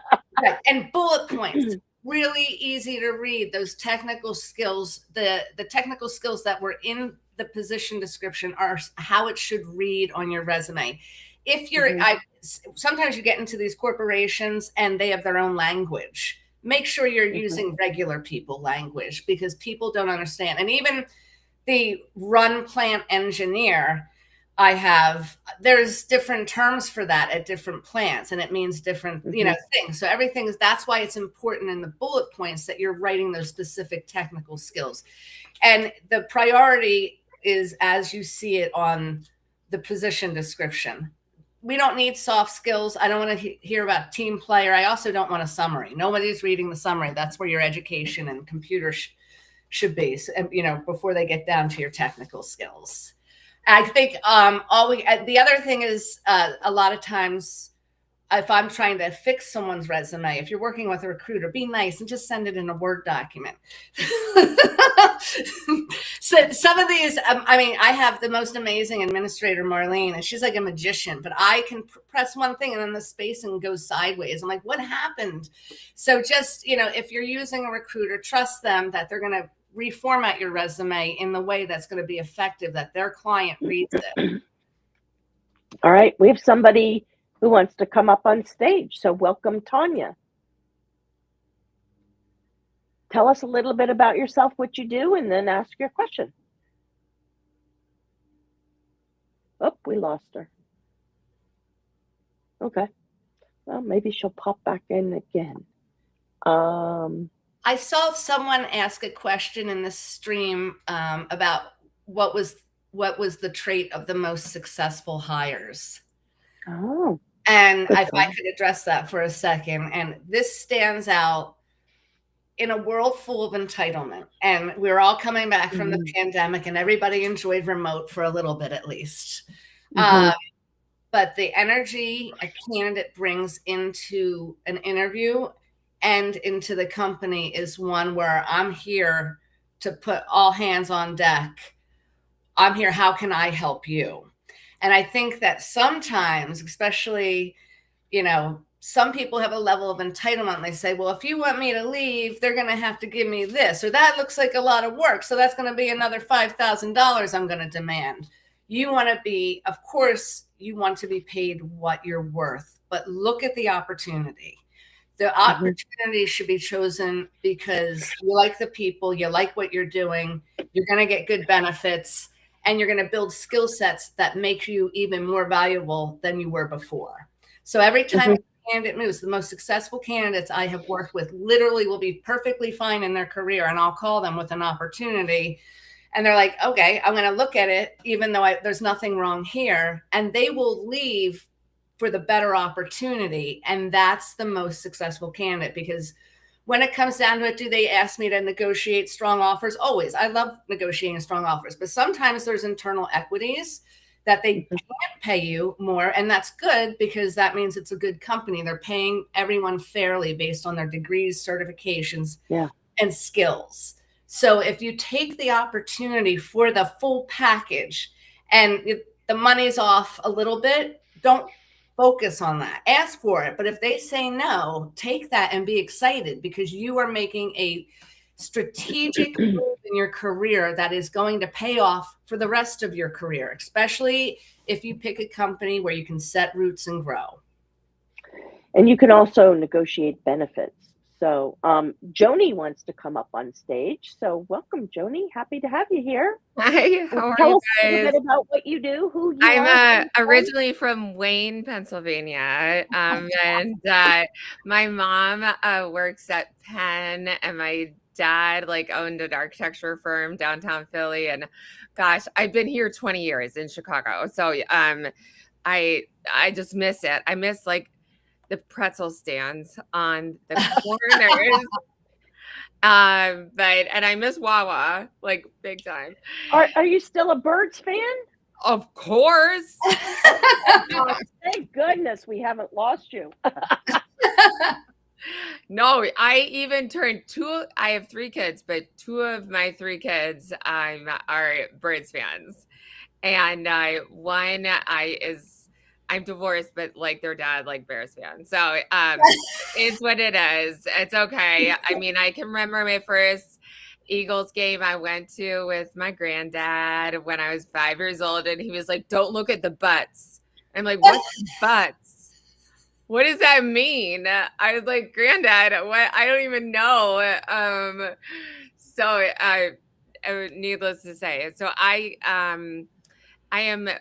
And bullet points, really easy to read. Those technical skills, the technical skills that were in the position description are how it should read on your resume. If you're, sometimes you get into these corporations and they have their own language. Make sure you're using regular people language, because people don't understand. And even the run plant engineer, there's different terms for that at different plants, and it means different, things. So that's why it's important in the bullet points that you're writing those specific technical skills. And the priority is as you see it on the position description. We don't need soft skills. I don't want to hear about team player. I also don't want a summary. Nobody's reading the summary. That's where your education and computer should be, before they get down to your technical skills. I think the other thing is a lot of times if I'm trying to fix someone's resume, if you're working with a recruiter, be nice and just send it in a Word document. So some of these, I have the most amazing administrator, Marlene, and she's like a magician, but I can press one thing and then the spacing goes sideways. I'm like, what happened? So just, if you're using a recruiter, trust them that they're going to reformat your resume in the way that's going to be effective, that their client reads it. All right. We have somebody who wants to come up on stage. So welcome, Tanya. tell us a little bit about yourself, what you do, and then ask your question. Oh, we lost her. Okay. Well, maybe she'll pop back in again. I saw someone ask a question in the stream about what was the trait of the most successful hires. Oh. And Good if I one. could address that for a second, and this stands out in a world full of entitlement. And we're all coming back from the pandemic, and everybody enjoyed remote for a little bit at least. But the energy a candidate brings into an interview and into the company is one where I'm here to put all hands on deck. I'm here. How can I help you? And I think that sometimes, especially, some people have a level of entitlement. They say, well, if you want me to leave, they're going to have to give me this, or that looks like a lot of work. So that's going to be another $5,000 I'm going to demand. You want to be, of course, you want to be paid what you're worth, but look at the opportunity. The opportunity should be chosen because you like the people, you like what you're doing, you're going to get good benefits, and you're going to build skill sets that make you even more valuable than you were before. So every time a candidate moves, the most successful candidates I have worked with literally will be perfectly fine in their career, and I'll call them with an opportunity. And they're like, okay, I'm going to look at it, even though there's nothing wrong here. And they will leave for the better opportunity. And that's the most successful candidate, because when it comes down to it, do they ask me to negotiate strong offers? Always. I love negotiating strong offers, but sometimes there's internal equities that they can't pay you more. And that's good, because that means it's a good company. They're paying everyone fairly based on their degrees, certifications, and skills. So if you take the opportunity for the full package and the money's off a little bit, don't focus on that. Ask for it. But if they say no, take that and be excited, because you are making a strategic move in your career that is going to pay off for the rest of your career, especially if you pick a company where you can set roots and grow. And you can also negotiate benefits. So Joni wants to come up on stage. So welcome, Joni. Happy to have you here. Hi, how are Tell you us a guys? little bit about what you do, who you are. I'm originally from Wayne, Pennsylvania, and my mom works at Penn, and my dad owned an architecture firm downtown Philly. And gosh, I've been here 20 years in Chicago, so I just miss it. I miss the pretzel stands on the corners. And I miss Wawa big time. Are you still a Birds fan? Of course. Oh, thank goodness we haven't lost you. No, I even turned I have 3 kids, but 2 of my 3 kids are Birds fans. And one I'm divorced, but their dad, Bears fan. So it's what it is. It's okay. I mean, I can remember my first Eagles game I went to with my granddad when I was 5 years old, and he was like, "Don't look at the butts." I'm like, "What's butts? What does that mean?" I was like, "Granddad, what? I don't even know." So needless to say, so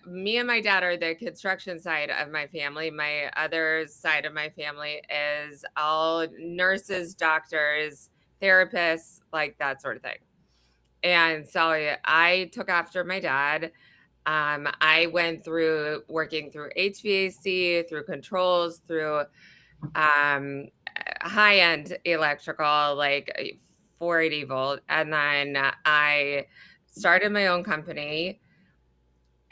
me and my dad are the construction side of my family. My other side of my family is all nurses, doctors, therapists, that sort of thing. And so I took after my dad. I went through working through HVAC, through controls, through high-end electrical, 480 volt. And then I started my own company.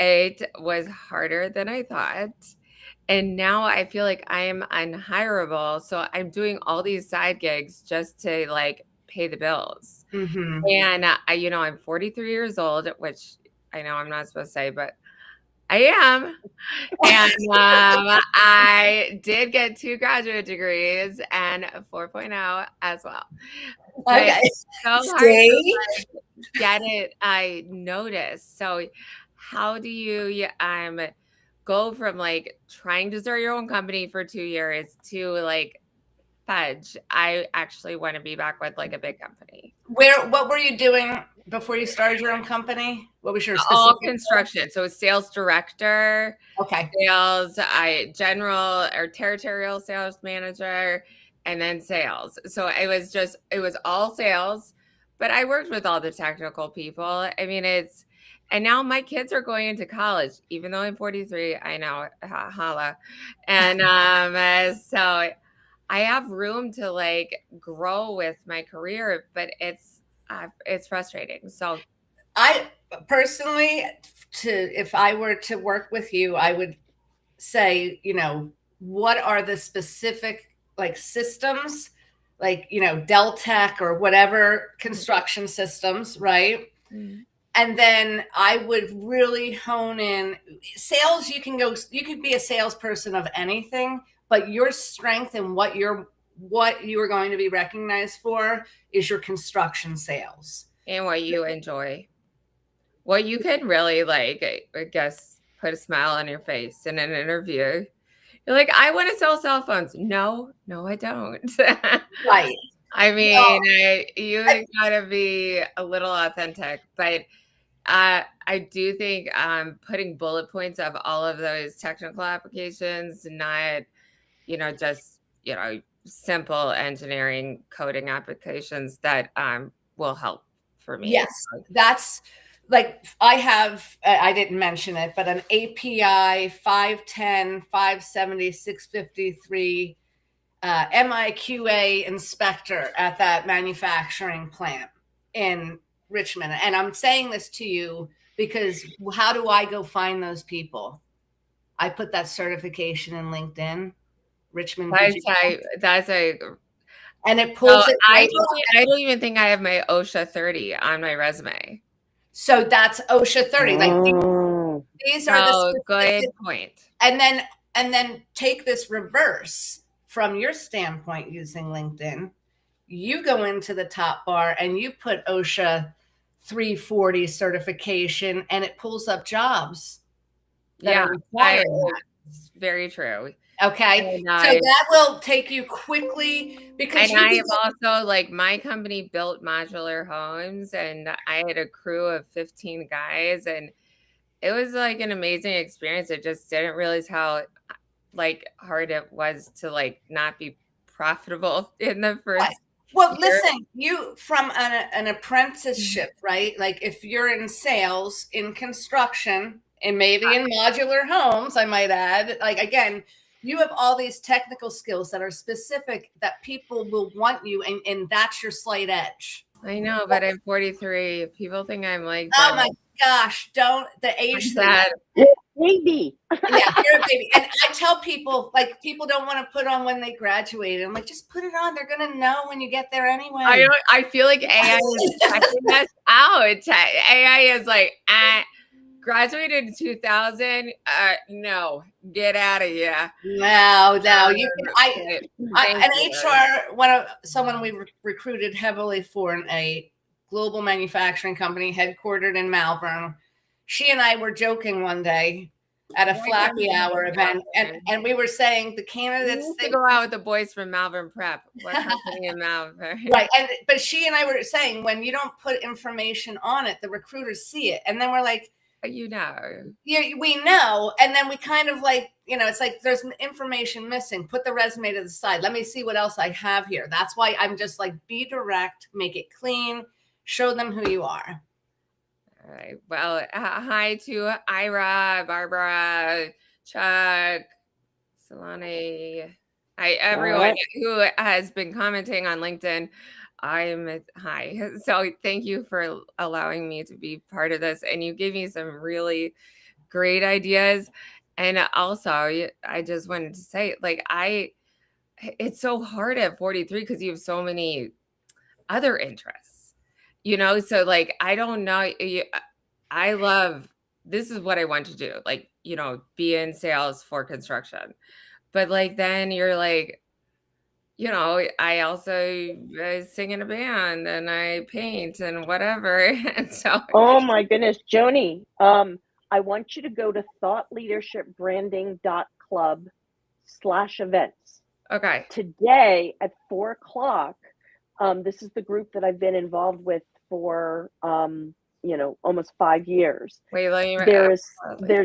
It was harder than I thought. And now I feel like I'm unhireable. So I'm doing all these side gigs just to pay the bills. And I'm 43 years old, which I know I'm not supposed to say, but I am. And I did get 2 graduate degrees and a 4.0 as well. Okay. It's so hard to get it. I noticed. So how do you go from trying to start your own company for 2 years to hedge. I actually want to be back with like a big company. What were you doing before you started your own company? What was your All specific construction. So sales director, Okay. sales, general or territorial sales manager, and then sales. So it was all sales, but I worked with all the technical people. I mean, and now my kids are going into college, even though I'm 43. I know, holla. And so I have room to like grow with my career, but it's frustrating. So I personally, if I were to work with you, I would say, what are the specific like systems, like, Dell Tech or whatever construction systems, right? mm. And then I would really hone in sales. You could be a salesperson of anything, but your strength and what you are going to be recognized for is your construction sales. And what you enjoy. What you can really like, I guess, put a smile on your face in an interview. You're like, I want to sell cell phones. No, I don't. Right. I mean, you gotta be a little authentic, but I do think putting bullet points of all of those technical applications, not, just, simple engineering coding applications that will help for me. Yes, that's like I didn't mention it, but an API 510, 570, 653 MIQA inspector at that manufacturing plant in Richmond. And I'm saying this to you because how do I go find those people? I put that certification in LinkedIn, Richmond. And it pulls it. I don't even think I have my OSHA 30 on my resume. So that's OSHA 30. Like these are the good point. And then take this reverse from your standpoint using LinkedIn. You go into the top bar and you put OSHA 340 certification, and it pulls up jobs that are required. Very true. Okay. So that will take you quickly because I have also like my company built modular homes, and I had a crew of 15 guys, and it was like an amazing experience. I just didn't realize how like hard it was to like not be profitable in the first Well, listen, you from an apprenticeship, right? Like if you're in sales, in construction, and maybe in modular homes, I might add, like, again, you have all these technical skills that are specific that people will want you, and that's your slight edge. I know, but I'm 43. People think I'm like, oh my gosh, don't the age that. Baby. Yeah, you're a baby. And I tell people, like, people don't want to put on when they graduated. I'm like, just put it on. They're going to know when you get there anyway. I feel like AI is checking us out. AI is like, graduated in 2000. No, get out of here. No. You can, an HR, someone we recruited heavily for a global manufacturing company headquartered in Malvern. She and I were joking one day at a Flappy Hour event, and we were saying the candidates to go out with the boys from Malvern Prep. What's happening in Malvern? Right, but she and I were saying when you don't put information on it, the recruiters see it, and then we're like, yeah, we know, and then we kind of like, it's like there's information missing. Put the resume to the side. Let me see what else I have here. That's why I'm just like, be direct, make it clean, show them who you are. All right. Well, hi to Ira, Barbara, Chuck, Solani, everyone who has been commenting on LinkedIn. Hi. So thank you for allowing me to be part of this. And you gave me some really great ideas. And also, I just wanted to say, like, it's so hard at 43 because you have so many other interests. So like, I don't know. This is what I want to do. Like, be in sales for construction. But like, then you're like, I also sing in a band and I paint and whatever. And so. Oh my goodness, Joni, I want you to go to thoughtleadershipbranding.club/events. Okay. Today at 4 o'clock, this is the group that I've been involved with for, almost 5 years. Wait, let me.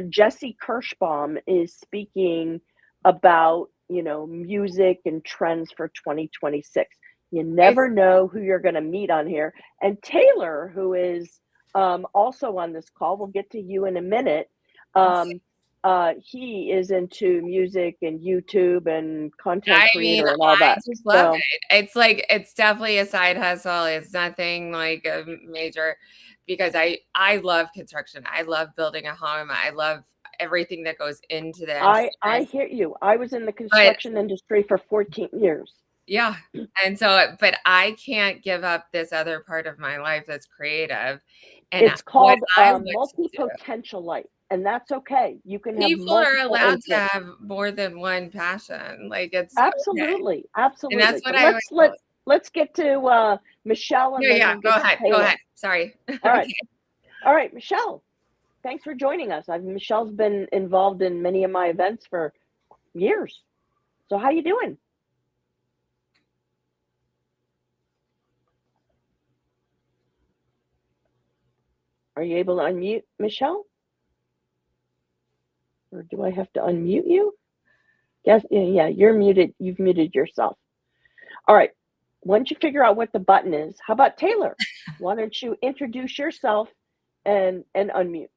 Jesse Kirschbaum is speaking about, music and trends for 2026. You never know who you're going to meet on here. And Taylor, who is also on this call, we'll get to you in a minute. He is into music and YouTube and content creator and all that. I just love it. It's definitely a side hustle. It's nothing like a major, because I love construction. I love building a home. I love everything that goes into that. I hear you. I was in the construction industry for 14 years. Yeah. And so, but I can't give up this other part of my life that's creative. And it's called multi-potential life. And that's okay. You can have people are allowed to have more than one passion. Like it's absolutely, okay. absolutely. And that's what let's get to Michelle. And then go ahead. Sorry. All right. All right, Michelle. Thanks for joining us. Michelle's been involved in many of my events for years. So how you doing? Are you able to unmute Michelle? Or do I have to unmute you? Yes, yeah, you're muted. You've muted yourself. All right. Once you figure out what the button is, how about Taylor? Why don't you introduce yourself and unmute?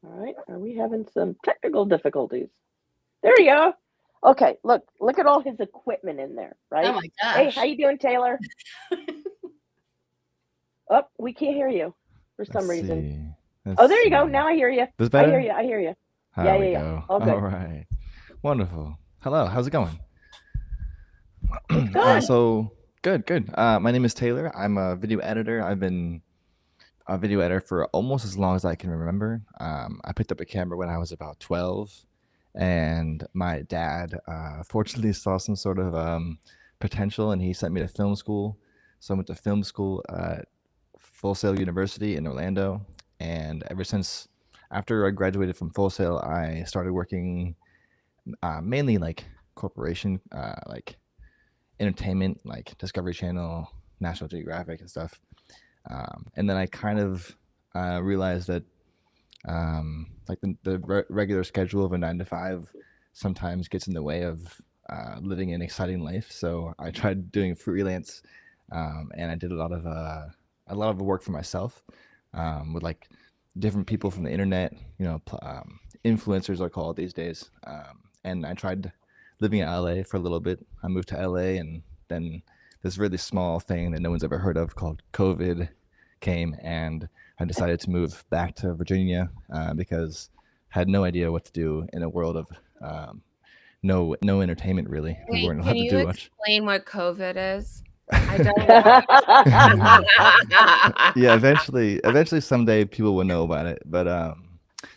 All right. Are we having some technical difficulties? There you go. Okay, look at all his equipment in there, right? Oh my gosh. Hey, how you doing, Taylor? Oh, we can't hear you for some reason. There you go. Now I hear you. This better? I hear you. Yeah. All right. Wonderful. Hello. How's it going? Good. Good. My name is Taylor. I'm a video editor. I've been a video editor for almost as long as I can remember. I picked up a camera when I was about 12. And my dad, fortunately, saw some sort of potential, and he sent me to film school. So I went to film school at Full Sail University in Orlando. And ever since, after I graduated from Full Sail, I started working mainly like corporation, like entertainment, like Discovery Channel, National Geographic and stuff. And then I kind of realized that like the regular schedule of a 9-to-5 sometimes gets in the way of living an exciting life. So I tried doing freelance, and I did a lot of work for myself with like different people from the internet. Influencers are called these days. And I tried living in LA for a little bit. I moved to LA, and then this really small thing that no one's ever heard of called COVID came, and I decided to move back to Virginia because I had no idea what to do in a world of no entertainment, really. We weren't allowed to do much. Can you explain what COVID is? I don't. Yeah, eventually someday people will know about it. But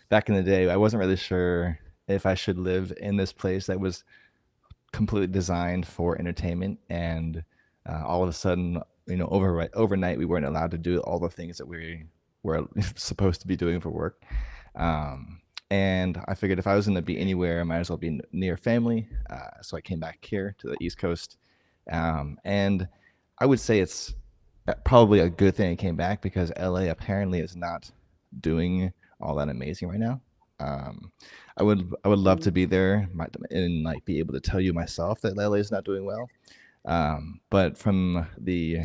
back in the day, I wasn't really sure if I should live in this place that was completely designed for entertainment, and all of a sudden, overnight we weren't allowed to do all the things that we were supposed to be doing for work. And I figured if I was going to be anywhere, I might as well be near family. So I came back here to the East Coast. And I would say it's probably a good thing I came back, because LA apparently is not doing all that amazing right now. I would love to be there and like be able to tell you myself that LA is not doing well. But from the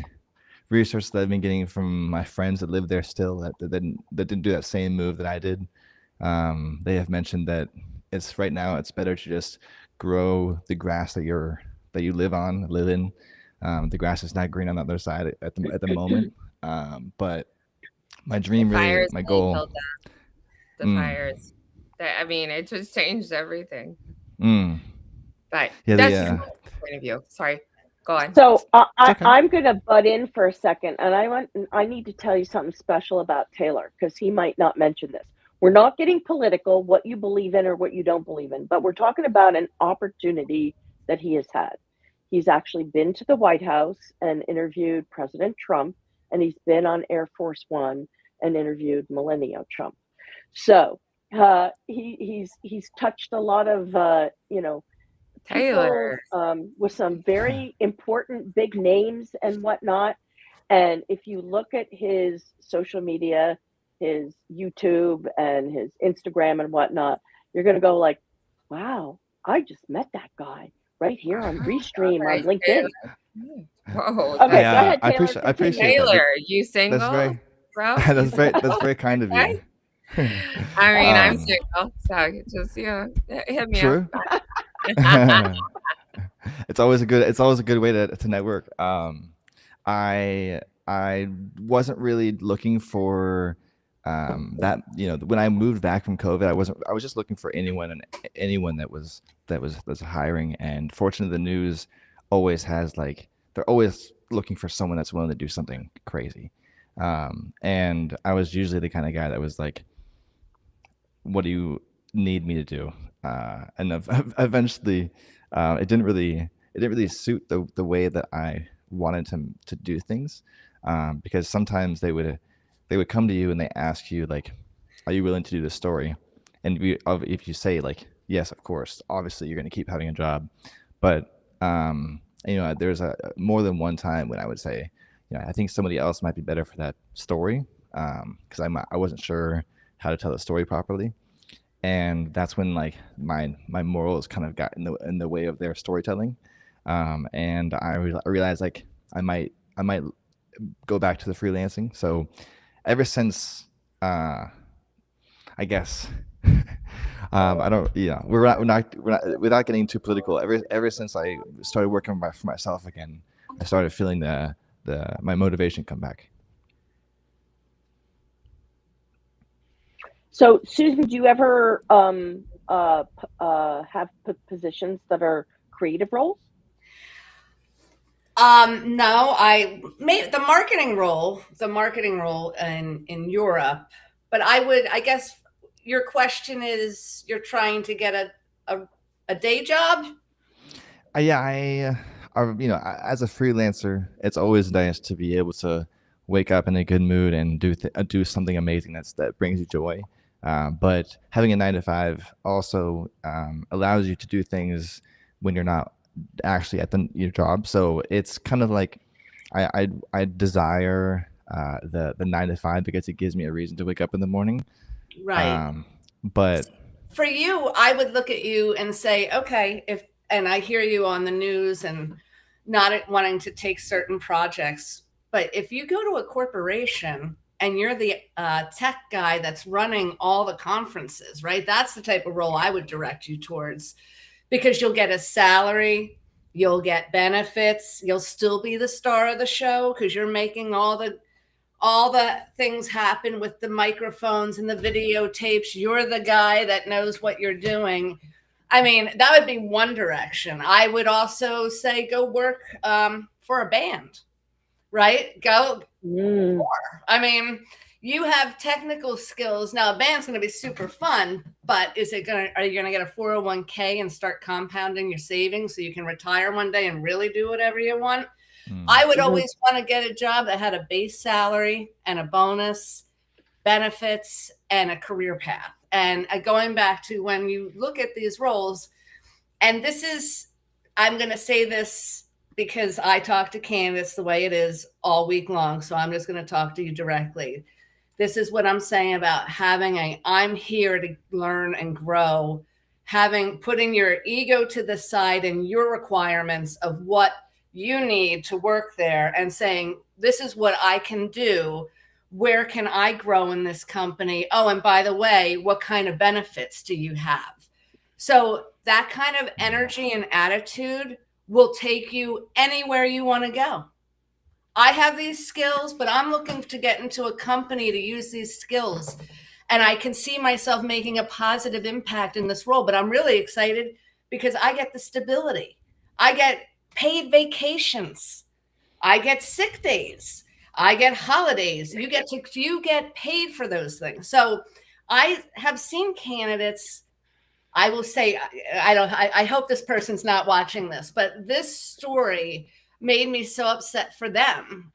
research that I've been getting from my friends that live there still, that didn't do that same move that I did, they have mentioned that right now it's better to just grow the grass that you live in. The grass is not green on the other side at the moment. But my dream, really, my goal, the fires. I mean, it just changed everything. But yeah, that's your point of view. Sorry, go on. So I'm going to butt in for a second, and I need to tell you something special about Taylor, because he might not mention this. We're not getting political, what you believe in or what you don't believe in, but we're talking about an opportunity that he has had. He's actually been to the White House and interviewed President Trump, and he's been on Air Force One, and interviewed Millennial Trump. So he's touched a lot of people Taylor. with some very important big names and whatnot. And if you look at his social media, his YouTube and his Instagram and whatnot, you're going to go like, wow, I just met that guy right here on Restream on LinkedIn. Whoa. Okay, go Yeah, ahead, Taylor. I appreciate that. Taylor, you That's single, very bro? that's very kind of you. I mean, I'm Um, single, so just hit me True. up. It's always a good way to network. I wasn't really looking for that, when I moved back from COVID, I was just looking for anyone that's hiring. And fortunately, the news always has, like, they're always looking for someone that's willing to do something crazy. And I was usually the kind of guy that was like, what do you need me to do? And eventually, it didn't really suit the way that I wanted to do things, because sometimes they would come to you and they ask you, like, are you willing to do this story? And if you say, like, yes, of course, obviously you're going to keep having a job. But there's more than one time when I would say, I think somebody else might be better for that story, because I wasn't sure how to tell the story properly. And that's when, like, my morals kind of got in the way of their storytelling. And I realized, like, I might go back to the freelancing. So ever since, I guess, I don't, we're not, without getting too political, ever since I started working for myself again, I started feeling my motivation come back. So, Susan, do you ever have positions that are creative roles? No, I made the marketing role in Europe, but I guess your question is you're trying to get a day job? Yeah, as a freelancer, it's always nice to be able to wake up in a good mood and do something amazing that brings you joy. But having a 9 to 5 also allows you to do things when you're not actually at your job. So it's kind of like I desire the 9 to 5 because it gives me a reason to wake up in the morning. Right. But for you, I would look at you and say, okay, and I hear you on the news and not wanting to take certain projects, but if you go to a corporation and you're the tech guy that's running all the conferences, right? That's the type of role I would direct you towards, because you'll get a salary, you'll get benefits, you'll still be the star of the show because you're making all the things happen with the microphones and the videotapes. You're the guy that knows what you're doing. I mean, that would be one direction. I would also say go work for a band, right? Go. I mean, you have technical skills. Now, a band's going to be super fun, but are you going to get a 401k and start compounding your savings so you can retire one day and really do whatever you want? I would always want to get a job that had a base salary and a bonus, benefits, and a career path. And going back to when you look at these roles, and I'm going to say this because I talk to candidates the way it is all week long. So I'm just going to talk to you directly. This is what I'm saying about I'm here to learn and grow, putting your ego to the side and your requirements of what you need to work there and saying, this is what I can do. Where can I grow in this company? Oh, and by the way, what kind of benefits do you have? So that kind of energy and attitude will take you anywhere you want to go. I have these skills, but I'm looking to get into a company to use these skills. And I can see myself making a positive impact in this role, but I'm really excited because I get the stability. I get paid vacations. I get sick days. I get holidays. You get paid for those things. So I have seen candidates. I will say, I hope this person's not watching this, but this story made me so upset for them.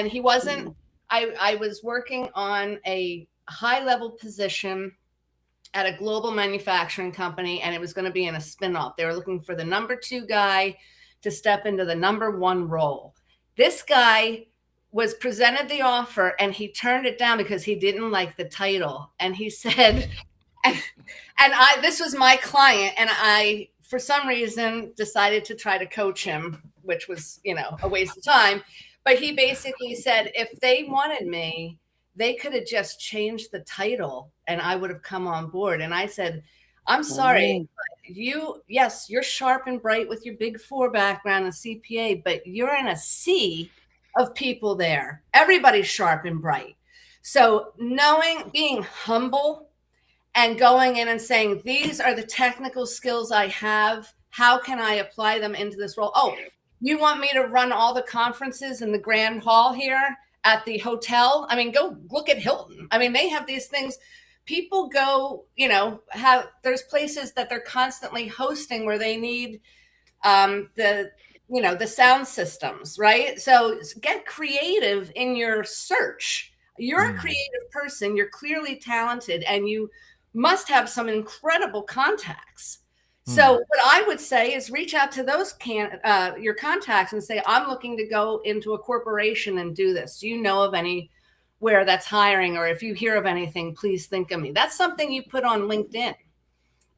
He wasn't, I was working on a high level position at a global manufacturing company, and it was going to be in a spinoff. They were looking for the number 2 guy to step into the number 1 role. This guy was presented the offer and he turned it down because he didn't like the title. And he said, this was my client, and I, for some reason, decided to try to coach him, which was, a waste of time. But he basically said, if they wanted me, they could have just changed the title and I would have come on board. And I said, I'm sorry, yes, you're sharp and bright with your Big 4 background and CPA, but you're in a sea of people there. Everybody's sharp and bright. So being humble and going in and saying, these are the technical skills I have. How can I apply them into this role? Oh, you want me to run all the conferences in the Grand Hall here at the hotel? I mean, go look at Hilton. I mean, they have these things. People go, there's places that they're constantly hosting where they need the sound systems, right? So get creative in your search. You're a creative person. You're clearly talented, and you must have some incredible contacts. So what I would say is reach out to those your contacts and say, I'm looking to go into a corporation and do this. Do you know of anywhere that's hiring? Or if you hear of anything, please think of me. That's something you put on LinkedIn,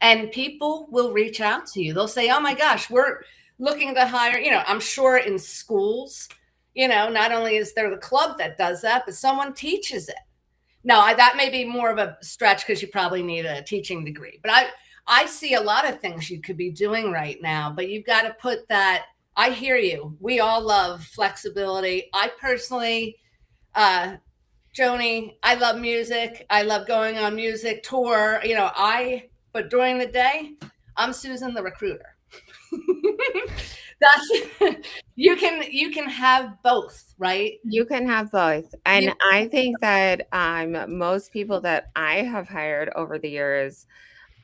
and people will reach out to you. They'll say, oh my gosh, we're looking to hire, I'm sure in schools, not only is there the club that does that, but someone teaches it. Now, that may be more of a stretch because you probably need a teaching degree, but I see a lot of things you could be doing right now, but you've got to put that. I hear you. We all love flexibility. I personally, Joni, I love music. I love going on music tour, but during the day, I'm Susan the recruiter. That's you can have both, right? You can have both. And I think that most people that I have hired over the years,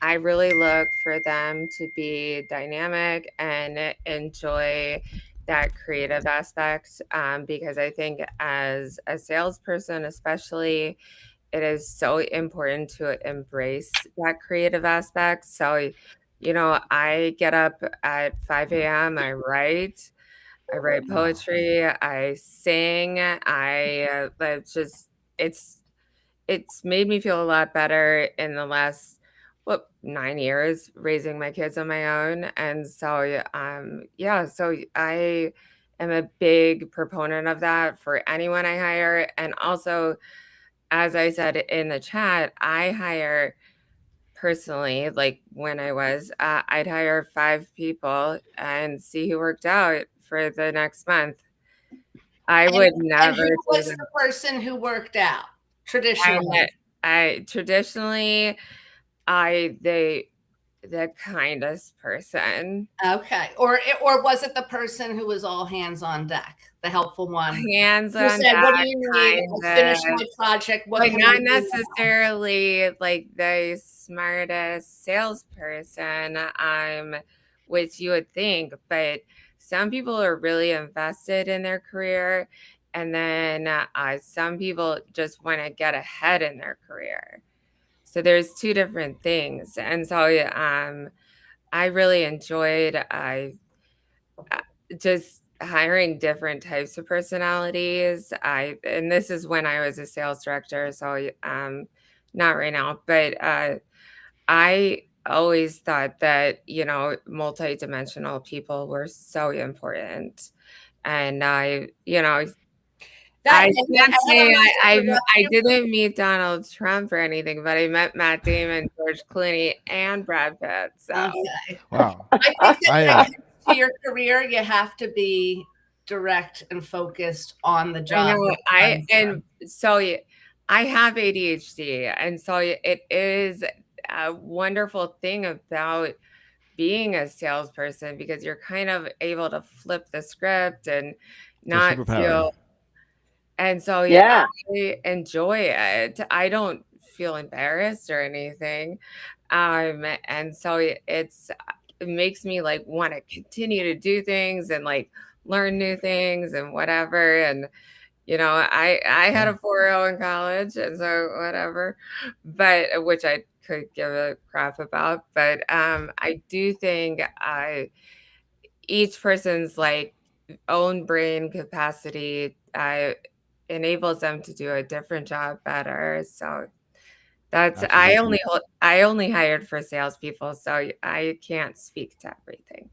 I really look for them to be dynamic and enjoy that creative aspect, because I think as a salesperson, especially, it is so important to embrace that creative aspect. So, I get up at 5 a.m., I write poetry, I sing, it's made me feel a lot better in the last 9 years raising my kids on my own. And so so I am a big proponent of that for anyone I hire. And also, as I said in the chat, I hire personally, like when I was, I'd hire 5 people and see who worked out for the next month. I would never. And who was the person who worked out traditionally? The kindest person. Okay. Or was it the person who was all hands on deck, the helpful one? Hands on said, deck. What do you need? I'll finish my project. But not necessarily like the smartest salesperson, which you would think, but some people are really invested in their career. And then some people just want to get ahead in their career. So there's 2 different things. And so I really enjoyed just hiring different types of personalities. And this is when I was a sales director, so not right now, but I always thought that, multidimensional people were so important. And I can't say I didn't meet Donald Trump or anything, but I met Matt Damon, George Clooney, and Brad Pitt. So. Okay. Wow. I think that to your career, you have to be direct and focused on the job. I have ADHD, and so it is a wonderful thing about being a salesperson because you're kind of able to flip the script and not feel. And so, I enjoy it. I don't feel embarrassed or anything. And so it makes me like want to continue to do things and like learn new things and whatever. And I had a 4.0 in college, and so whatever, but which I could give a crap about. But I do think each person's like own brain capacity enables them to do a different job better. So that's Absolutely. I only hired for salespeople, so I can't speak to everything.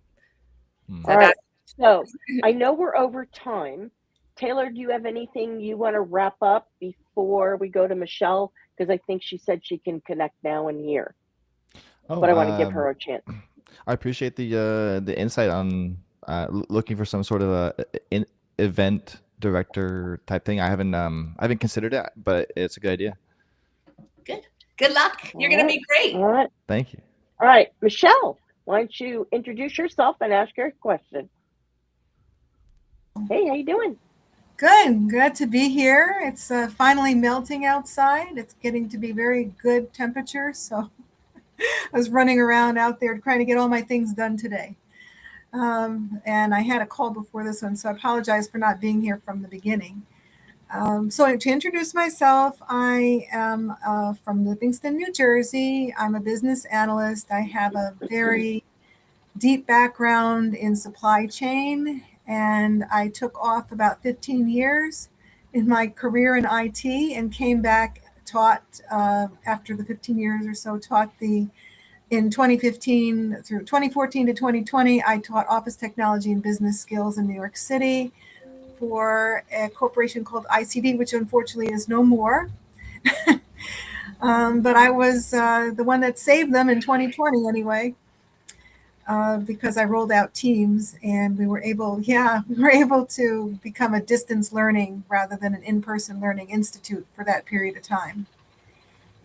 Hmm. So All right. that's So I know we're over time. Taylor, do you have anything you want to wrap up before we go to Michelle? Because I think she said she can connect now and here, Oh, but I want to give her a chance. I appreciate the insight on looking for some sort of event director type thing. I haven't considered it, but it's a good idea. Good luck. You're going to be great. All right. Thank you. All right. Michelle, why don't you introduce yourself and ask her a question? Hey, how you doing? Good. Glad to be here. It's finally melting outside. It's getting to be very good temperature. So I was running around out there trying to get all my things done today. And I had a call before this one, so I apologize for not being here from the beginning. So to introduce myself, I am from Livingston, New Jersey. I'm a business analyst. I have a very deep background in supply chain, and I took off about 15 years in my career in IT and came back, taught after the 15 years or so, in 2015 through 2014 to 2020, I taught office technology and business skills in New York City for a corporation called ICD, which unfortunately is no more. But I was the one that saved them in 2020 anyway, because I rolled out Teams and we were able to become a distance learning rather than an in-person learning institute for that period of time.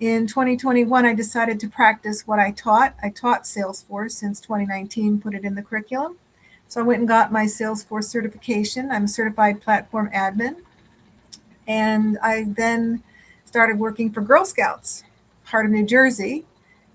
In 2021, I decided to practice what I taught. I taught Salesforce since 2019, put it in the curriculum. So I went and got my Salesforce certification. I'm a certified platform admin. And I then started working for Girl Scouts, part of New Jersey,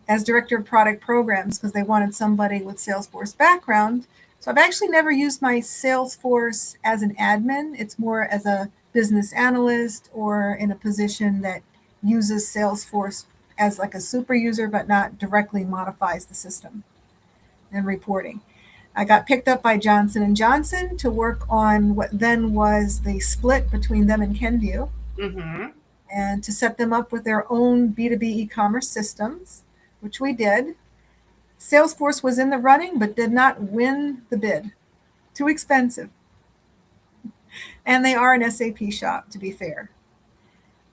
as director of product programs because they wanted somebody with Salesforce background. So I've actually never used my Salesforce as an admin. It's more as a business analyst or in a position that uses Salesforce as like a super user, but not directly modifies the system and reporting. I got picked up by Johnson & Johnson to work on what then was the split between them and Kenvue, and to set them up with their own B2B e-commerce systems, which we did. Salesforce was in the running, but did not win the bid. Too expensive. And they are an SAP shop, to be fair.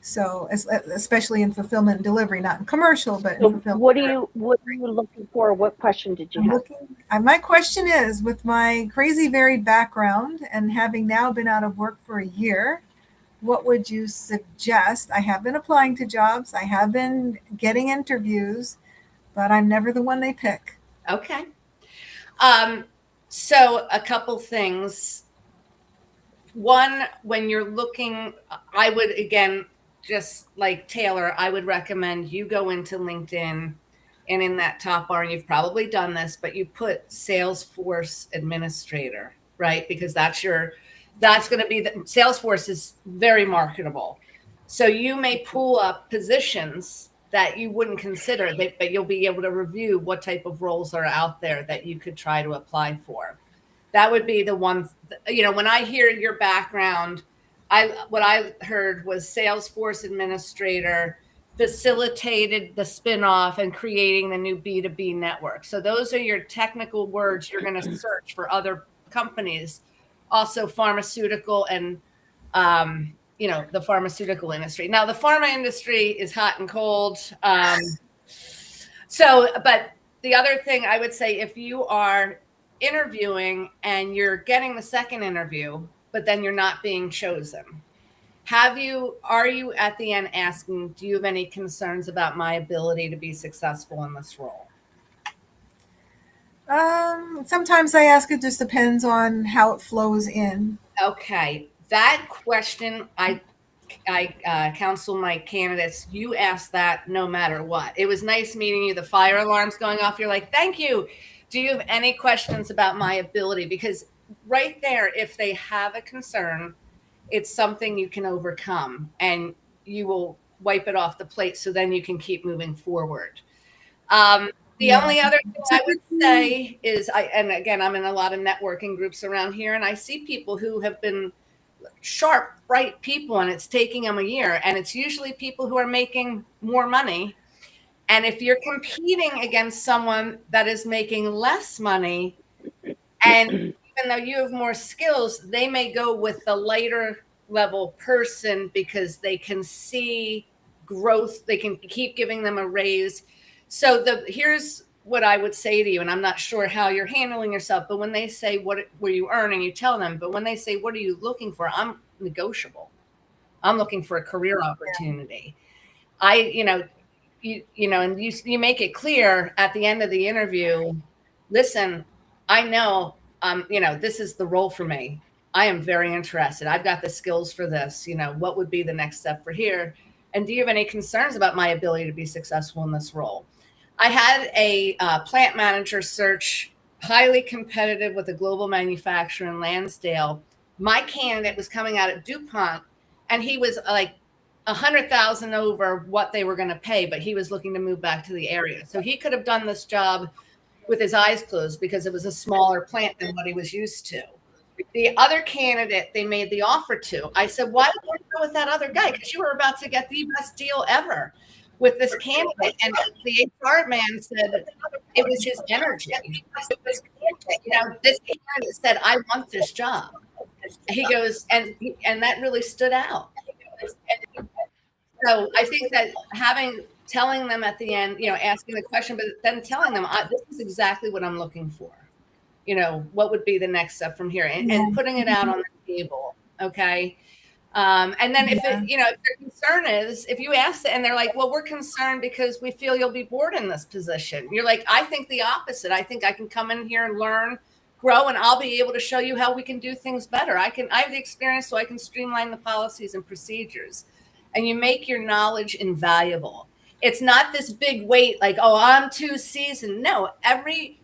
So, especially in fulfillment and delivery, not in commercial, but in fulfillment. What are you looking for? What question did you have? My question is, with my crazy varied background and having now been out of work for a year, what would you suggest? I have been applying to jobs. I have been getting interviews, but I'm never the one they pick. Okay. So a couple things. One, when you're looking, I would, again, just like Taylor, I would recommend you go into LinkedIn, and in that top bar, and you've probably done this, but you put Salesforce administrator, right? Because that's going to be Salesforce is very marketable. So you may pull up positions that you wouldn't consider, but you'll be able to review what type of roles are out there that you could try to apply for. That would be the one, when I hear your background, what I heard was Salesforce administrator, facilitated the spinoff and creating the new B2B network. So those are your technical words you're going to search for other companies, also pharmaceutical and, the pharmaceutical industry. Now, the pharma industry is hot and cold. But the other thing I would say, if you are interviewing and you're getting the second interview, but then you're not being chosen, are you at the end asking, do you have any concerns about my ability to be successful in this role? Sometimes I ask, it just depends on how it flows in. Okay. That question, I counsel my candidates, you ask that no matter what. It was nice meeting you. The fire alarm's going off. You're like, thank you. Do you have any questions about my ability? Because right there, if they have a concern it's something you can overcome and you will wipe it off the plate. So then you can keep moving forward. The only other thing I would say is and again, I'm in a lot of networking groups around here, and I see people who have been sharp, bright people, and it's taking them a year. And it's usually people who are making more money. And if you're competing against someone that is making less money, and even though you have more skills, they may go with the lighter level person because they can see growth. They can keep giving them a raise. So here's what I would say to you, and I'm not sure how you're handling yourself, but when they say, what were you earning? You tell them, but when they say, what are you looking for? I'm negotiable. I'm looking for a career opportunity. And you make it clear at the end of the interview, listen, I know, this is the role for me. I am very interested. I've got the skills for this. What would be the next step for here? And do you have any concerns about my ability to be successful in this role? I had a plant manager search, highly competitive with a global manufacturer in Lansdale. My candidate was coming out at DuPont, and he was like 100,000 over what they were going to pay, but he was looking to move back to the area. So he could have done this job with his eyes closed because it was a smaller plant than what he was used to. The other candidate they made the offer to, I said, why don't you go with that other guy? Because you were about to get the best deal ever with this candidate. And the HR man said it was his energy. This candidate said, I want this job. He goes, and that really stood out. So I think that telling them at the end, asking the question, but then telling them, this is exactly what I'm looking for. What would be the next step from here, and putting it out on the table. Okay. And then if their concern is, if you ask and they're like, well, we're concerned because we feel you'll be bored in this position. You're like, I think the opposite. I think I can come in here and learn, grow, and I'll be able to show you how we can do things better. I have the experience, so I can streamline the policies and procedures. And you make your knowledge invaluable. It's not this big weight like, oh, I'm too seasoned. No,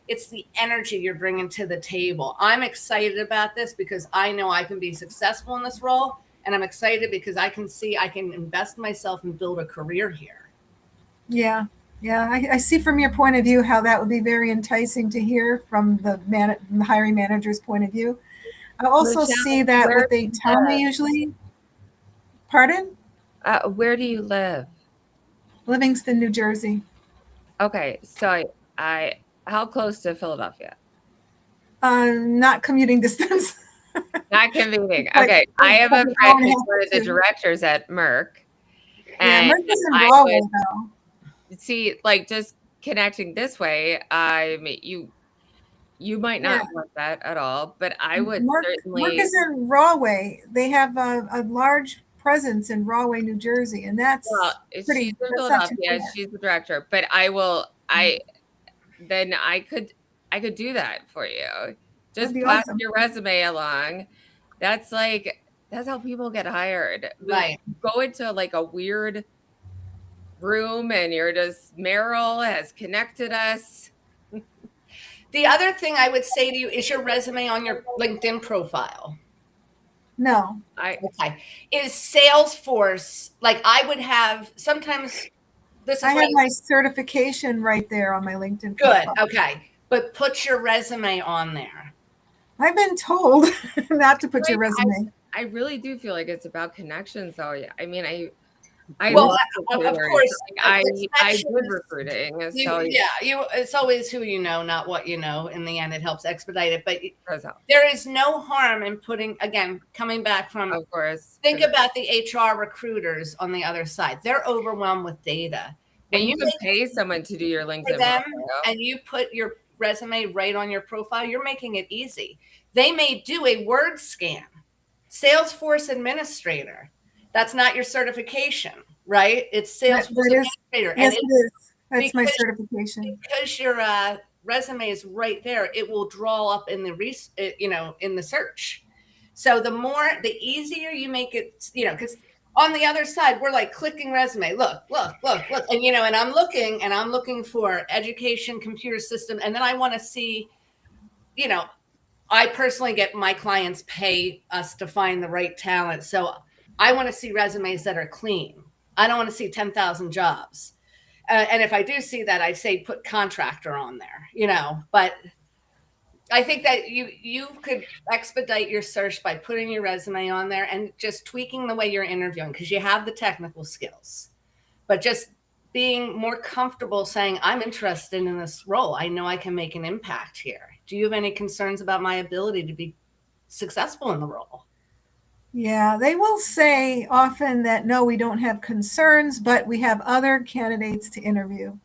it's the energy you're bringing to the table. I'm excited about this because I know I can be successful in this role. And I'm excited because I can see I can invest myself and build a career here. Yeah. Yeah. I see from your point of view how that would be very enticing to hear from the hiring manager's point of view. I also see that what they tell me usually. Pardon? Where do you live? Livingston, New Jersey. Okay. So how close to Philadelphia? Not commuting distance. Not convening. Okay. I have a friend who's one of the directors at Merck. And Merck is in Rahway, though. See, like just connecting this way, you might not want that at all, but I would certainly. Merck is in Rahway. They have a large presence in Rahway, New Jersey, and that's pretty. She's in Philadelphia. She's the director, but I could do that for you. Just pass your resume along. That's how people get hired. Right. Go into like a weird room and you're just, Meryl has connected us. The other thing I would say to you is your resume on your LinkedIn profile. No. Okay. Is Salesforce, like I would have sometimes I have my certification right there on my LinkedIn profile. Good. Okay. But put your resume on there. I've been told not to put your resume. I really do feel like it's about connections, though. I mean, of course, I did recruiting. It's always who you know, not what you know. In the end, it helps expedite it. But there is no harm in coming back from. Of course. Think about the HR recruiters on the other side. They're overwhelmed with data. And you can pay someone to do your LinkedIn profile. And you put your resume right on your profile. You're making it easy. They may do a word scan. Salesforce administrator. That's not your certification, right? It's Salesforce administrator. Yes, it is. That's my certification. Because your resume is right there, it will draw up in the in the search. So the easier you make it, because on the other side, we're like clicking resume. Look, and I'm looking for education, computer system, and then I want to see, I personally get my clients pay us to find the right talent. So I want to see resumes that are clean. I don't want to see 10,000 jobs. And if I do see that, I say put contractor on there, but I think that you could expedite your search by putting your resume on there and just tweaking the way you're interviewing, because you have the technical skills, but just being more comfortable saying, I'm interested in this role. I know I can make an impact here. Do you have any concerns about my ability to be successful in the role? Yeah, they will say often that, no, we don't have concerns, but we have other candidates to interview.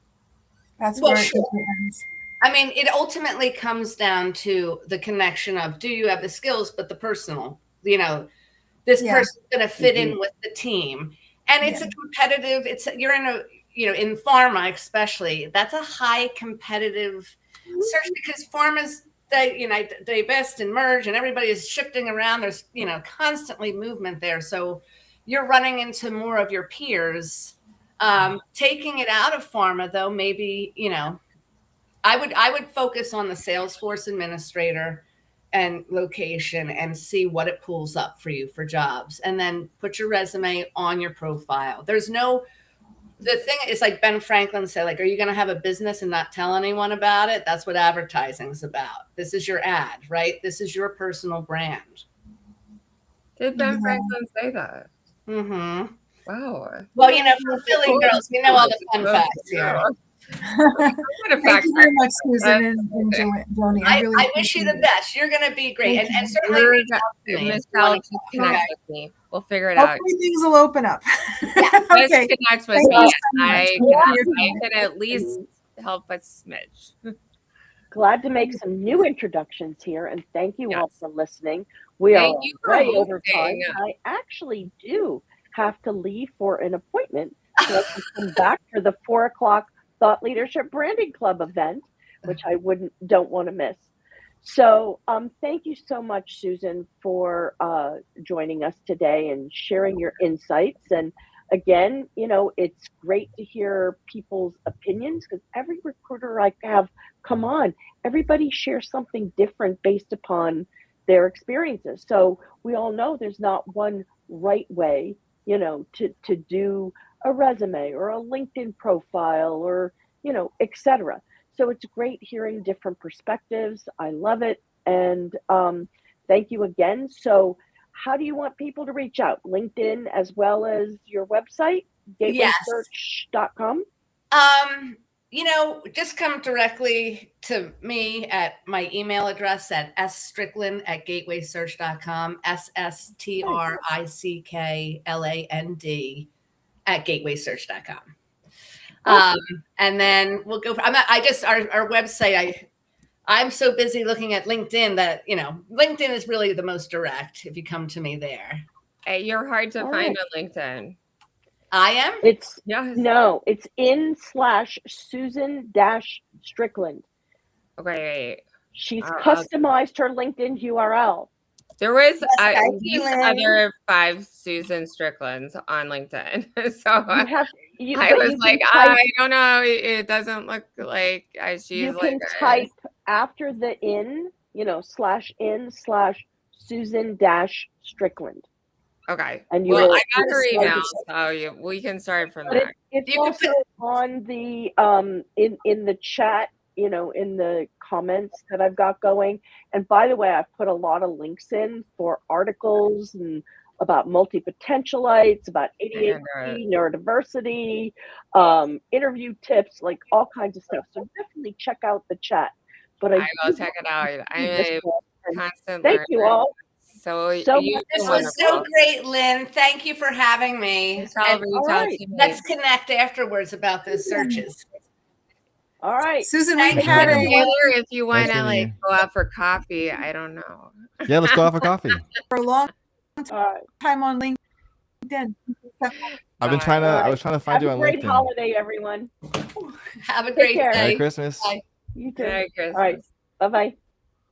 That's where it ends. I mean, it ultimately comes down to the connection of, do you have the skills, but the personal, this person's going to fit in with the team. And it's a competitive, you're in a, in pharma especially, that's a high competitive search, because pharma's, divest and merge, and everybody is shifting around. There's, constantly movement there. So you're running into more of your peers. Taking it out of pharma, though, maybe, I would focus on the Salesforce administrator and location and see what it pulls up for you for jobs, and then put your resume on your profile. The thing is, like Ben Franklin said, like, are you going to have a business and not tell anyone about it? That's what advertising is about. This is your ad, right? This is your personal brand. Did Ben Franklin say that? Mm-hmm. Wow. Well, for Philly girls, we know all the fun facts here. Thank you very much, Susan and Joni. I wish you the best. You're going to be great. And certainly reach out to me. Michelle, just connect with me. We'll figure it out. Hopefully things will open up. Yeah. Just connect with me. I can at least help a smidge. Glad to make some new introductions here, and thank you all for listening. We are way over time. I actually do have to leave for an appointment, so I can come back for the 4:00 Thought Leadership Branding Club event, which I don't want to miss. So thank you so much, Susan, for joining us today and sharing your insights. And again, it's great to hear people's opinions, because every recruiter I have come on, everybody shares something different based upon their experiences. So we all know there's not one right way, to do a resume or a LinkedIn profile or, etc. So it's great hearing different perspectives. I love it. And thank you again. So how do you want people to reach out? LinkedIn as well as your website, gatewaysearch.com? Just come directly to me at my email address at sstrickland@gatewaysearch.com, SSTRICKLAND @gatewaysearch.com. And then we'll go. Our website. I'm so busy looking at LinkedIn that LinkedIn is really the most direct. If you come to me there, hey, you're hard to find on LinkedIn. I am. It's in/Susan-Strickland. Okay. She's customized her LinkedIn URL. There was at least other 5 Susan Stricklands on LinkedIn. So I was like, I don't know. It doesn't look like she's you can type after the /Susan-Strickland. Okay. And I got her email, so we can start from there. It's also on the in the chat, in the comments that I've got going. And by the way, I've put a lot of links in for articles and about multi-potentialites, about ADHD, neurodiversity, interview tips, like all kinds of stuff. So definitely check out the chat. But I will check it out. I'm a constant Thank learner. you all. So this was so great, Lynn. Thank you for having me. Let's connect afterwards about those searches. All right, Susan, we've had Taylor, if you want to go out for coffee, I don't know. Yeah, let's go out for coffee. For a long time on LinkedIn. I was trying to find you on LinkedIn. Have a great holiday, everyone. Have a great day. Merry Christmas. Bye. You too. Merry Christmas. All right. Bye-bye.